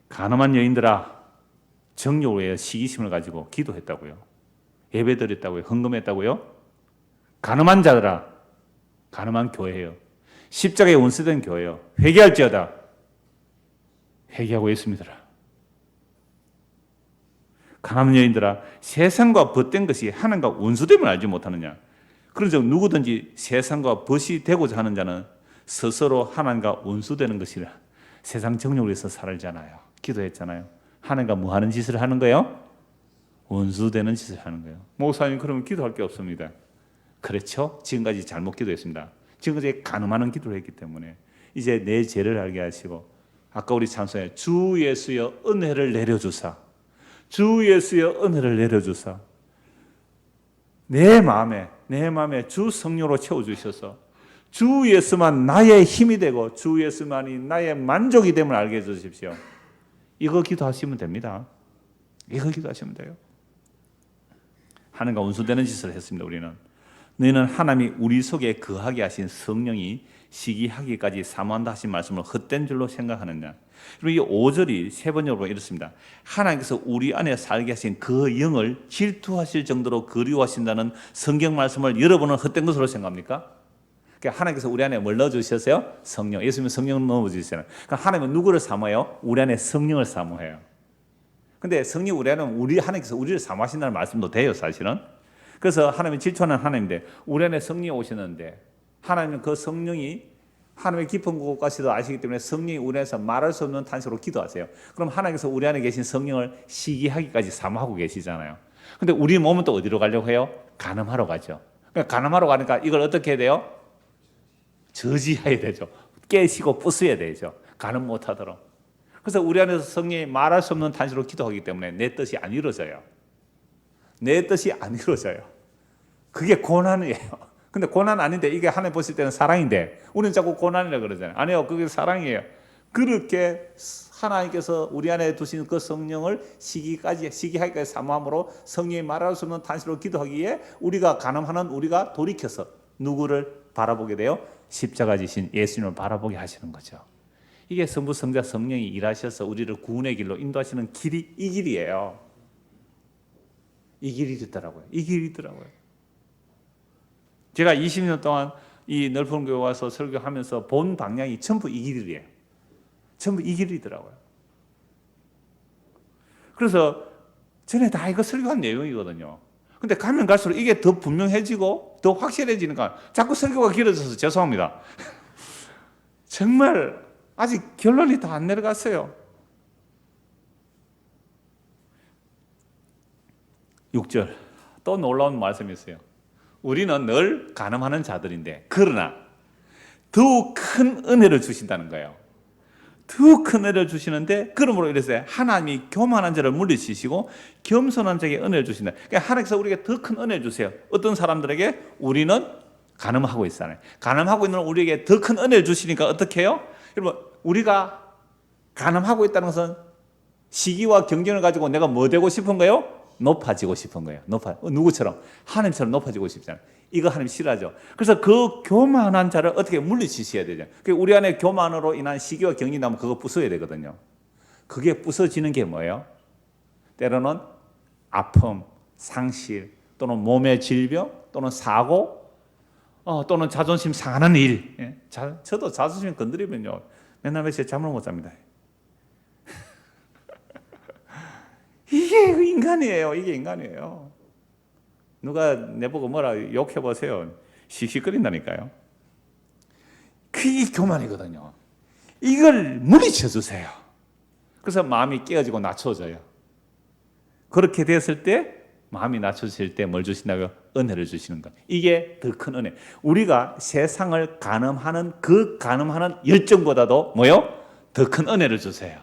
가늠한 여인들아, 정욕을 위해 시기심을 가지고 기도했다고요. 예배드렸다고요. 헌금했다고요. 가늠한 자들아, 가늠한 교회예요. 십자가에 원수된 교회요. 회개할지어다. 회개하고 있습니다. 가늠한 여인들아, 세상과 벗된 것이 하나님과 원수됨을 알지 못하느냐. 그런즉 누구든지 세상과 벗이 되고자 하는 자는 스스로 하나님과 원수되는 것이라. 세상 정욕을 위해서 살잖아요. 기도했잖아요. 하나님과 뭐 하는 짓을 하는 거예요? 원수되는 짓을 하는 거예요. 목사님, 그러면 기도할 게 없습니다. 그렇죠? 지금까지 잘못 기도했습니다. 지금까지 간음하는 기도를 했기 때문에 이제 내 죄를 알게 하시고, 아까 우리 찬송에 주 예수여 은혜를 내려주사, 주 예수여 은혜를 내려주사, 내 마음에 주 성령으로 채워주셔서 주 예수만 나의 힘이 되고 주 예수만이 나의 만족이 됨을 알게 해주십시오. 이거 기도하시면 됩니다. 이거 기도하시면 돼요. 하나님과 원수되는 짓을 했습니다. 우리는. 너희는 하나님이 우리 속에 거하게 하신 성령이 시기하기까지 사모한다 하신 말씀을 헛된 줄로 생각하느냐. 그리고 이 5절이 세 번역으로 이렇습니다. 하나님께서 우리 안에 살게 하신 그 영을 질투하실 정도로 그리워하신다는 성경 말씀을 여러분은 헛된 것으로 생각합니까? 그러니까 하나님께서 우리 안에 뭘 넣어주셨어요? 성령. 예수님은 성령을 넣어주셨잖아요. 그러니까 하나님은 누구를 사모해요? 우리 안에 성령을 사모해요. 근데 성령 우리 안에 하나님께서 우리를 사모하신다는 말씀도 돼요, 사실은. 그래서 하나님이 질투하는 하나님인데 우리 안에 성령이 오시는데 하나님은 그 성령이 하나님의 깊은 곳까지도 아시기 때문에 성령이 우리 안에서 말할 수 없는 탄식으로 기도하세요. 그럼 하나님께서 우리 안에 계신 성령을 시기하기까지 사모하고 계시잖아요. 근데 우리 몸은 또 어디로 가려고 해요? 간음하러 가죠. 그러니까 간음하러 가니까 이걸 어떻게 해야 돼요? 저지해야 되죠. 깨시고 부수어야 되죠. 간음 못하도록. 그래서 우리 안에서 성령이 말할 수 없는 탄식으로 기도하기 때문에 내 뜻이 안 이루어져요. 내 뜻이 안 이루어져요. 그게 고난이에요. 근데 고난 아닌데 이게 하나님 보실 때는 사랑인데 우리는 자꾸 고난이라고 그러잖아요. 아니요, 그게 사랑이에요. 그렇게 하나님께서 우리 안에 두신 그 성령을 시기하기까지 사모함으로 성령이 말할 수 없는 탄식으로 기도하기에 우리가 간음하는 우리가 돌이켜서 누구를 바라보게 돼요? 십자가 지신 예수님을 바라보게 하시는 거죠. 이게 성부, 성자, 성령이 일하셔서 우리를 구원의 길로 인도하시는 길이 이 길이에요. 이 길이더라고요. 이 길이더라고요. 제가 20년 동안 이 넓은 교회 와서 설교하면서 본 방향이 전부 이 길이에요. 전부 이 길이더라고요. 그래서 전에 다 이거 설교한 내용이거든요. 근데 가면 갈수록 이게 더 분명해지고 더 확실해지니까 자꾸 설교가 길어져서 죄송합니다. 정말 아직 결론이 다 안 내려갔어요. 6절 또 놀라운 말씀이 있어요. 우리는 늘 간음하는 자들인데 그러나 더욱 큰 은혜를 주신다는 거예요. 더욱 큰 은혜를 주시는데 그러므로 이랬어요. 하나님이 교만한 자를 물리치시고 겸손한 자에게 은혜를 주신다. 그러니까 하나님께서 우리에게 더 큰 은혜를 주세요. 어떤 사람들에게? 우리는 간음하고 있잖아요. 간음하고 있는 우리에게 더 큰 은혜를 주시니까 어떻게 해요? 여러분, 우리가 간음하고 있다는 것은 시기와 경쟁을 가지고 내가 뭐 되고 싶은 거예요? 높아지고 싶은 거예요. 누구처럼? 하나님처럼 높아지고 싶잖아요. 이거 하나님 싫어하죠. 그래서 그 교만한 자를 어떻게 물리치셔야 되죠. 우리 안에 교만으로 인한 시기와 경쟁이 나면 그거 부숴야 되거든요. 그게 부서지는 게 뭐예요? 때로는 아픔, 상실, 또는 몸의 질병, 또는 사고, 또는 자존심 상하는 일. 저도 자존심 건드리면요, 맨날 며칠 잠을 못 잡니다. 이게 인간이에요. 이게 인간이에요. 누가 내보고 뭐라 욕해보세요. 씩씩거린다니까요. 그게 교만이거든요. 이걸 물리쳐 주세요. 그래서 마음이 깨어지고 낮춰져요. 그렇게 됐을 때 마음이 낮춰질 때 뭘 주신다고요? 은혜를 주시는 것. 이게 더 큰 은혜. 우리가 세상을 간음하는 그 간음하는 열정보다도 뭐요? 더 큰 은혜를 주세요.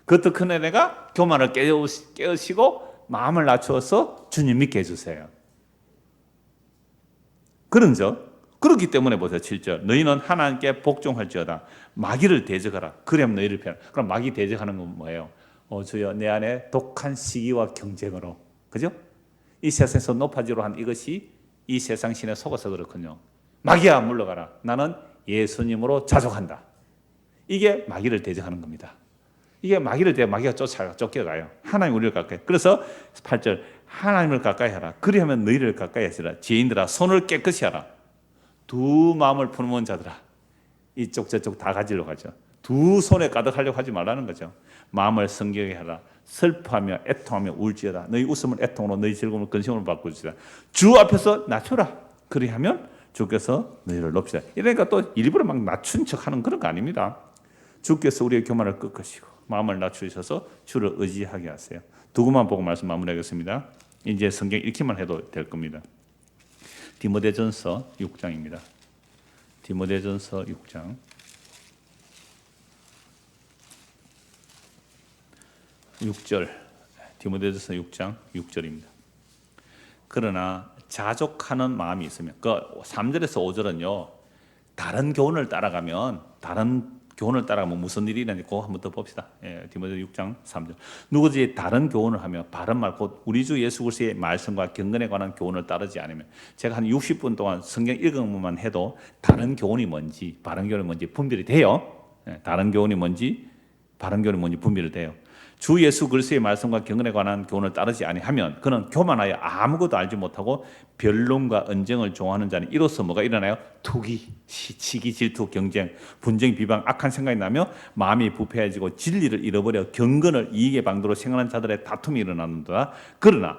그 더 큰 은혜가 교만을 깨우시고 마음을 낮추어서 주님 믿게 해주세요. 그렇기 때문에 보세요. 7절 너희는 하나님께 복종할지어다. 마귀를 대적하라. 그럼 너희를 피하라. 그럼 마귀 대적하는 건 뭐예요? 주여 내 안에 독한 시기와 경쟁으로, 그죠? 이 세상에서 높아지려 한 이것이 이 세상 신에 속아서 그렇군요. 마귀야 물러가라. 나는 예수님으로 자족한다. 이게 마귀를 대적하는 겁니다. 이게 마귀를 대해 마귀가 쫓겨가요. 하나님 우리를 가까이. 그래서 8절 하나님을 가까이 하라. 그리하면 너희를 가까이 하시라. 죄인들아 손을 깨끗이 하라. 두 마음을 품은 자들아. 이쪽 저쪽 다 가지러 가죠. 두 손에 가득하려고 하지 말라는 거죠. 마음을 성경에 하라. 슬퍼하며 애통하며 울지어다. 너희 웃음을 애통으로 너희 즐거움을 근심으로 바꾸시라. 주 앞에서 낮춰라. 그리하면 주께서 너희를 높이시라. 이러니까 또 일부러 막 낮춘 척하는 그런 거 아닙니다. 주께서 우리의 교만을 꺾으시고 마음을 낮추셔서 주를 의지하게 하세요. 두 구만 보고 말씀 마무리하겠습니다. 이제 성경 읽기만 해도 될 겁니다. 디모데전서 6장입니다. 디모데전서 6장 6절. 디모데전서 6장 6절입니다. 그러나 자족하는 마음이 있으면, 그 3절에서 5절은요, 다른 교훈을 따라가면 무슨 일이 일어나는지 그거 한번 더 봅시다. 디모데 6장 3절. 누구든지 다른 교훈을 하며 바른 말 곧 우리 주 예수 그리스도의 말씀과 경건에 관한 교훈을 따르지 않으면, 제가 한 60분 동안 성경 읽음만 해도 다른 교훈이 뭔지 바른 교훈이 뭔지 분별이 돼요. 다른 교훈이 뭔지 바른 교훈이 뭔지 분별이 돼요. 주 예수 그리스도의 말씀과 경건에 관한 교훈을 따르지 아니하면 그는 교만하여 아무것도 알지 못하고 변론과 언쟁을 좋아하는 자는 이로써 뭐가 일어나요? 투기, 시기, 질투, 경쟁, 분쟁, 비방, 악한 생각이 나며 마음이 부패해지고 진리를 잃어버려 경건을 이익의 방도로 생각하는 자들의 다툼이 일어나는도다. 그러나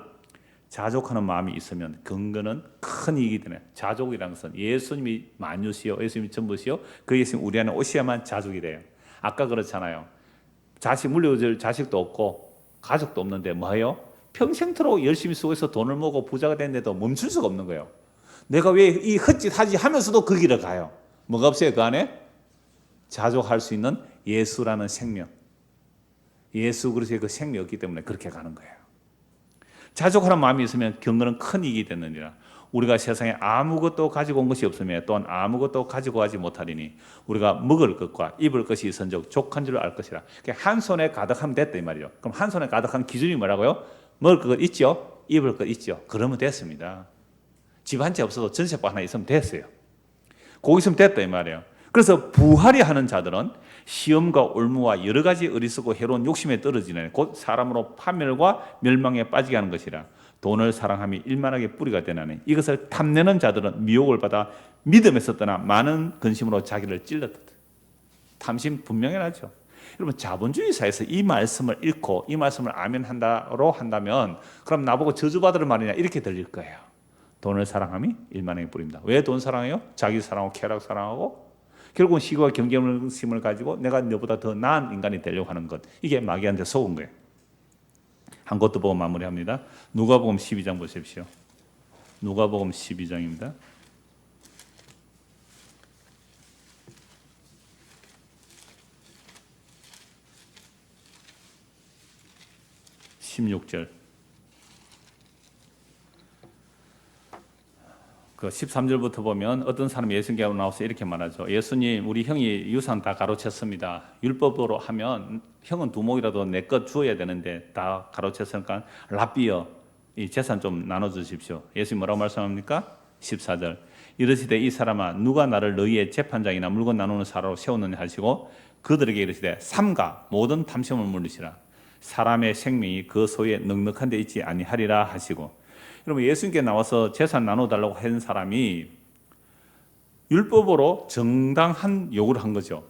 자족하는 마음이 있으면 경건은 큰 이익이 되네. 자족이라는 것은 예수님이 만유시요, 예수님이 전부시요, 그 예수님 우리 안에 오셔야만 자족이 돼요. 아까 그렇잖아요. 자식 물려줄 자식도 없고 가족도 없는데 뭐예요? 평생토록 열심히 수고해서 돈을 모으고 부자가 됐는데도 멈출 수가 없는 거예요. 내가 왜 이 헛짓 하지 하면서도 그 길을 가요. 뭐가 없어요? 그 안에 자족할 수 있는 예수라는 생명, 예수 그리스도의 그 생명이 없기 때문에 그렇게 가는 거예요. 자족하는 마음이 있으면 경건은 큰 이익이 되느니라. 우리가 세상에 아무것도 가지고 온 것이 없으며 또한 아무것도 가지고 가지 못하리니 우리가 먹을 것과 입을 것이 있은즉 족한 줄 알 것이라. 한 손에 가득하면 됐다 이 말이죠. 그럼 한 손에 가득한 기준이 뭐라고요? 먹을 것 있죠? 입을 것 있죠? 그러면 됐습니다. 집 한 채 없어도 전세방 하나 있으면 됐어요. 거기 있으면 됐다 이 말이에요. 그래서 부하려 하는 자들은 시험과 올무와 여러 가지 어리석고 해로운 욕심에 떨어지는 곧 사람으로 파멸과 멸망에 빠지게 하는 것이라. 돈을 사랑함이 일만하게 뿌리가 되나니 이것을 탐내는 자들은 미혹을 받아 믿음에서 떠나 많은 근심으로 자기를 찔렀다. 탐심 분명히 나죠. 여러분 자본주의 사회에서 이 말씀을 읽고 이 말씀을 아멘한다로 한다면 그럼 나보고 저주받으란 말이냐 이렇게 들릴 거예요. 돈을 사랑함이 일만하게 뿌립니다. 왜 돈 사랑해요? 자기 사랑하고 쾌락 사랑하고 결국은 시기와 경쟁심을 가지고 내가 너보다 더 나은 인간이 되려고 하는 것. 이게 마귀한테 속은 거예요. 한 것도 보고 마무리합니다. 누가복음 12장 보십시오. 누가복음 12장입니다. 16절. 그 13절부터 보면 어떤 사람이 예수님께 나와서 이렇게 말하죠. 예수님, 우리 형이 유산 다 가로챘습니다. 율법으로 하면 형은 두목이라도 내 것 주어야 되는데 다 가로챘으니까 랍비여, 이 재산 좀 나눠주십시오. 예수님 뭐라고 말씀합니까? 14절. 이르시되 이 사람아 누가 나를 너희의 재판장이나 물건 나누는 사람으로 세웠느냐 하시고 그들에게 이르시되 삼가 모든 탐심을 물리시라. 사람의 생명이 그 소유에 넉넉한 데 있지 아니하리라 하시고. 여러분 예수님께 나와서 재산 나눠달라고 한 사람이 율법으로 정당한 요구를 한 거죠.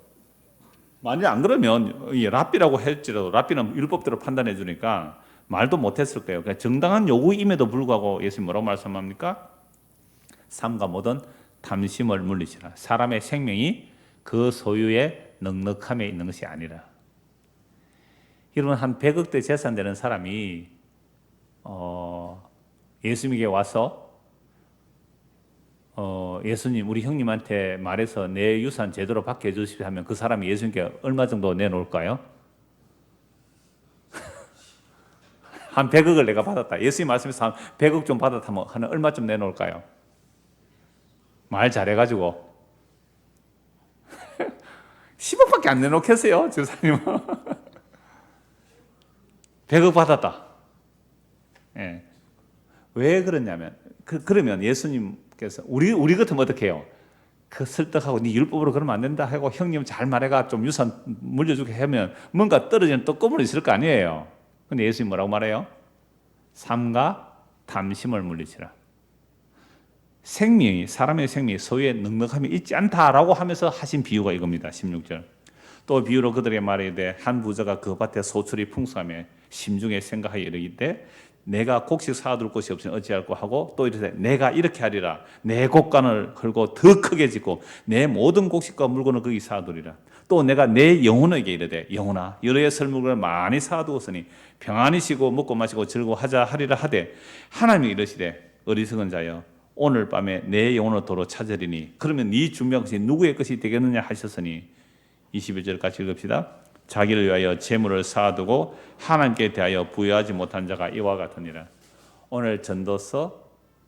만약 안 그러면 랍비라고 할지라도 랍비는 율법대로 판단해 주니까 말도 못했을 거예요. 그러니까 정당한 요구임에도 불구하고 예수님 뭐라고 말씀합니까? 삼가 모든 탐심을 물리시라. 사람의 생명이 그 소유의 넉넉함에 있는 것이 아니라. 여러분 한 100억대 재산 되는 사람이 예수님에게 와서 예수님 우리 형님한테 말해서 내 유산 제대로 받게 해주십시오 하면 그 사람이 예수님께 얼마 정도 내놓을까요? 한 100억을 내가 받았다. 예수님 말씀에서 한 100억 좀 받았다면 한 얼마쯤 내놓을까요? 말 잘해가지고 10억밖에 안 내놓겠어요 집사님은. 100억 받았다. 예. 왜 그러냐면 그러면 예수님께서 우리 같으면 어떻게 해요? 그 설득하고 네 율법으로 그러면 안 된다 하고 형님 잘 말해가 좀 유산 물려주게 하면 뭔가 떨어지는 떡고물이 있을 거 아니에요. 근데 예수님 뭐라고 말해요? 삼가 탐심을 물리시라. 생명이 사람의 생명이 소유에 넉넉함이 있지 않다라고 하면서 하신 비유가 이겁니다. 16절. 또 비유로 그들에게 말하되 한 부자가 그 밭에 소출이 풍성하며 심중에 생각하여 이르기때 내가 곡식 사둘 곳이 없으니 어찌할꼬 하고 또 이르되 내가 이렇게 하리라. 내 곡간을 헐고 더 크게 짓고 내 모든 곡식과 물건을 거기 사두리라. 또 내가 내 영혼에게 이르되 영혼아 여러 해 설 물건을 많이 사두었으니 평안히 쉬고 먹고 마시고 즐거워하자 하리라 하되 하나님이 이르시되 어리석은 자여 오늘 밤에 내 영혼을 도로 찾으리니 그러면 네 준비한 것이 누구의 것이 되겠느냐 하셨으니 21절 같이 읽읍시다. 자기를 위하여 재물을 쌓아두고 하나님께 대하여 부여하지 못한 자가 이와 같으니라. 오늘 전도서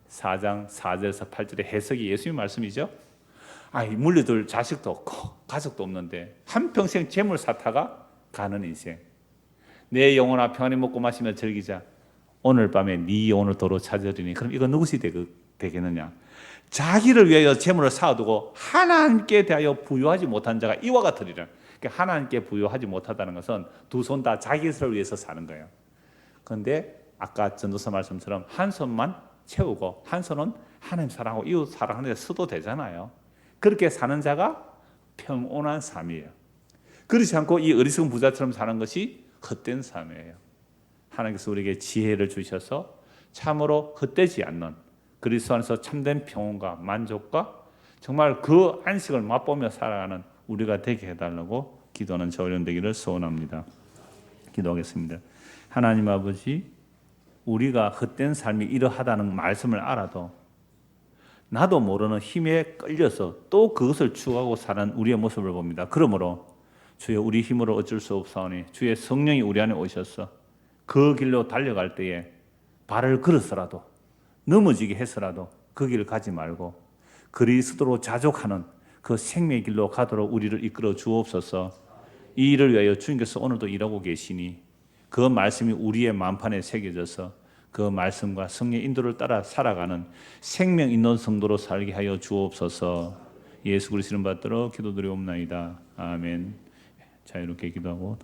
4장 4절에서 8절의 해석이 예수님 말씀이죠. 물려둘 자식도 없고 가족도 없는데 한평생 재물 쌓다가 가는 인생. 내 영혼아 평안히 먹고 마시며 즐기자. 오늘 밤에 네 영혼을 도로 찾으리니 그럼 이거 누구시 되겠느냐? 자기를 위하여 재물을 쌓아두고 하나님께 대하여 부여하지 못한 자가 이와 같으리라. 하나님께 부여하지 못하다는 것은 두 손 다 자기 것을 위해서 사는 거예요. 그런데 아까 전도사 말씀처럼 한 손만 채우고 한 손은 하나님 사랑하고 이웃 사랑하는 데 써도 되잖아요. 그렇게 사는 자가 평온한 삶이에요. 그렇지 않고 이 어리석은 부자처럼 사는 것이 헛된 삶이에요. 하나님께서 우리에게 지혜를 주셔서 참으로 헛되지 않는 그리스도 안에서 참된 평온과 만족과 정말 그 안식을 맛보며 살아가는 우리가 되게 해달라고 기도하는 저희는 되기를 소원합니다. 기도하겠습니다. 하나님 아버지, 우리가 헛된 삶이 이러하다는 말씀을 알아도 나도 모르는 힘에 끌려서 또 그것을 추구하고 사는 우리의 모습을 봅니다. 그러므로 주여 우리 힘으로 어쩔 수 없사오니 주의 성령이 우리 안에 오셔서 그 길로 달려갈 때에 발을 걸어서라도 넘어지게 해서라도 그 길을 가지 말고 그리스도로 자족하는 그 생명의 길로 가도록 우리를 이끌어 주옵소서. 이 일을 위하여 주님께서 오늘도 일하고 계시니 그 말씀이 우리의 만판에 새겨져서 그 말씀과 성령의 인도를 따라 살아가는 생명 있는 성도로 살게 하여 주옵소서. 예수 그리스도 이름 받들어 기도드리옵나이다. 아멘. 자유롭게 기도하고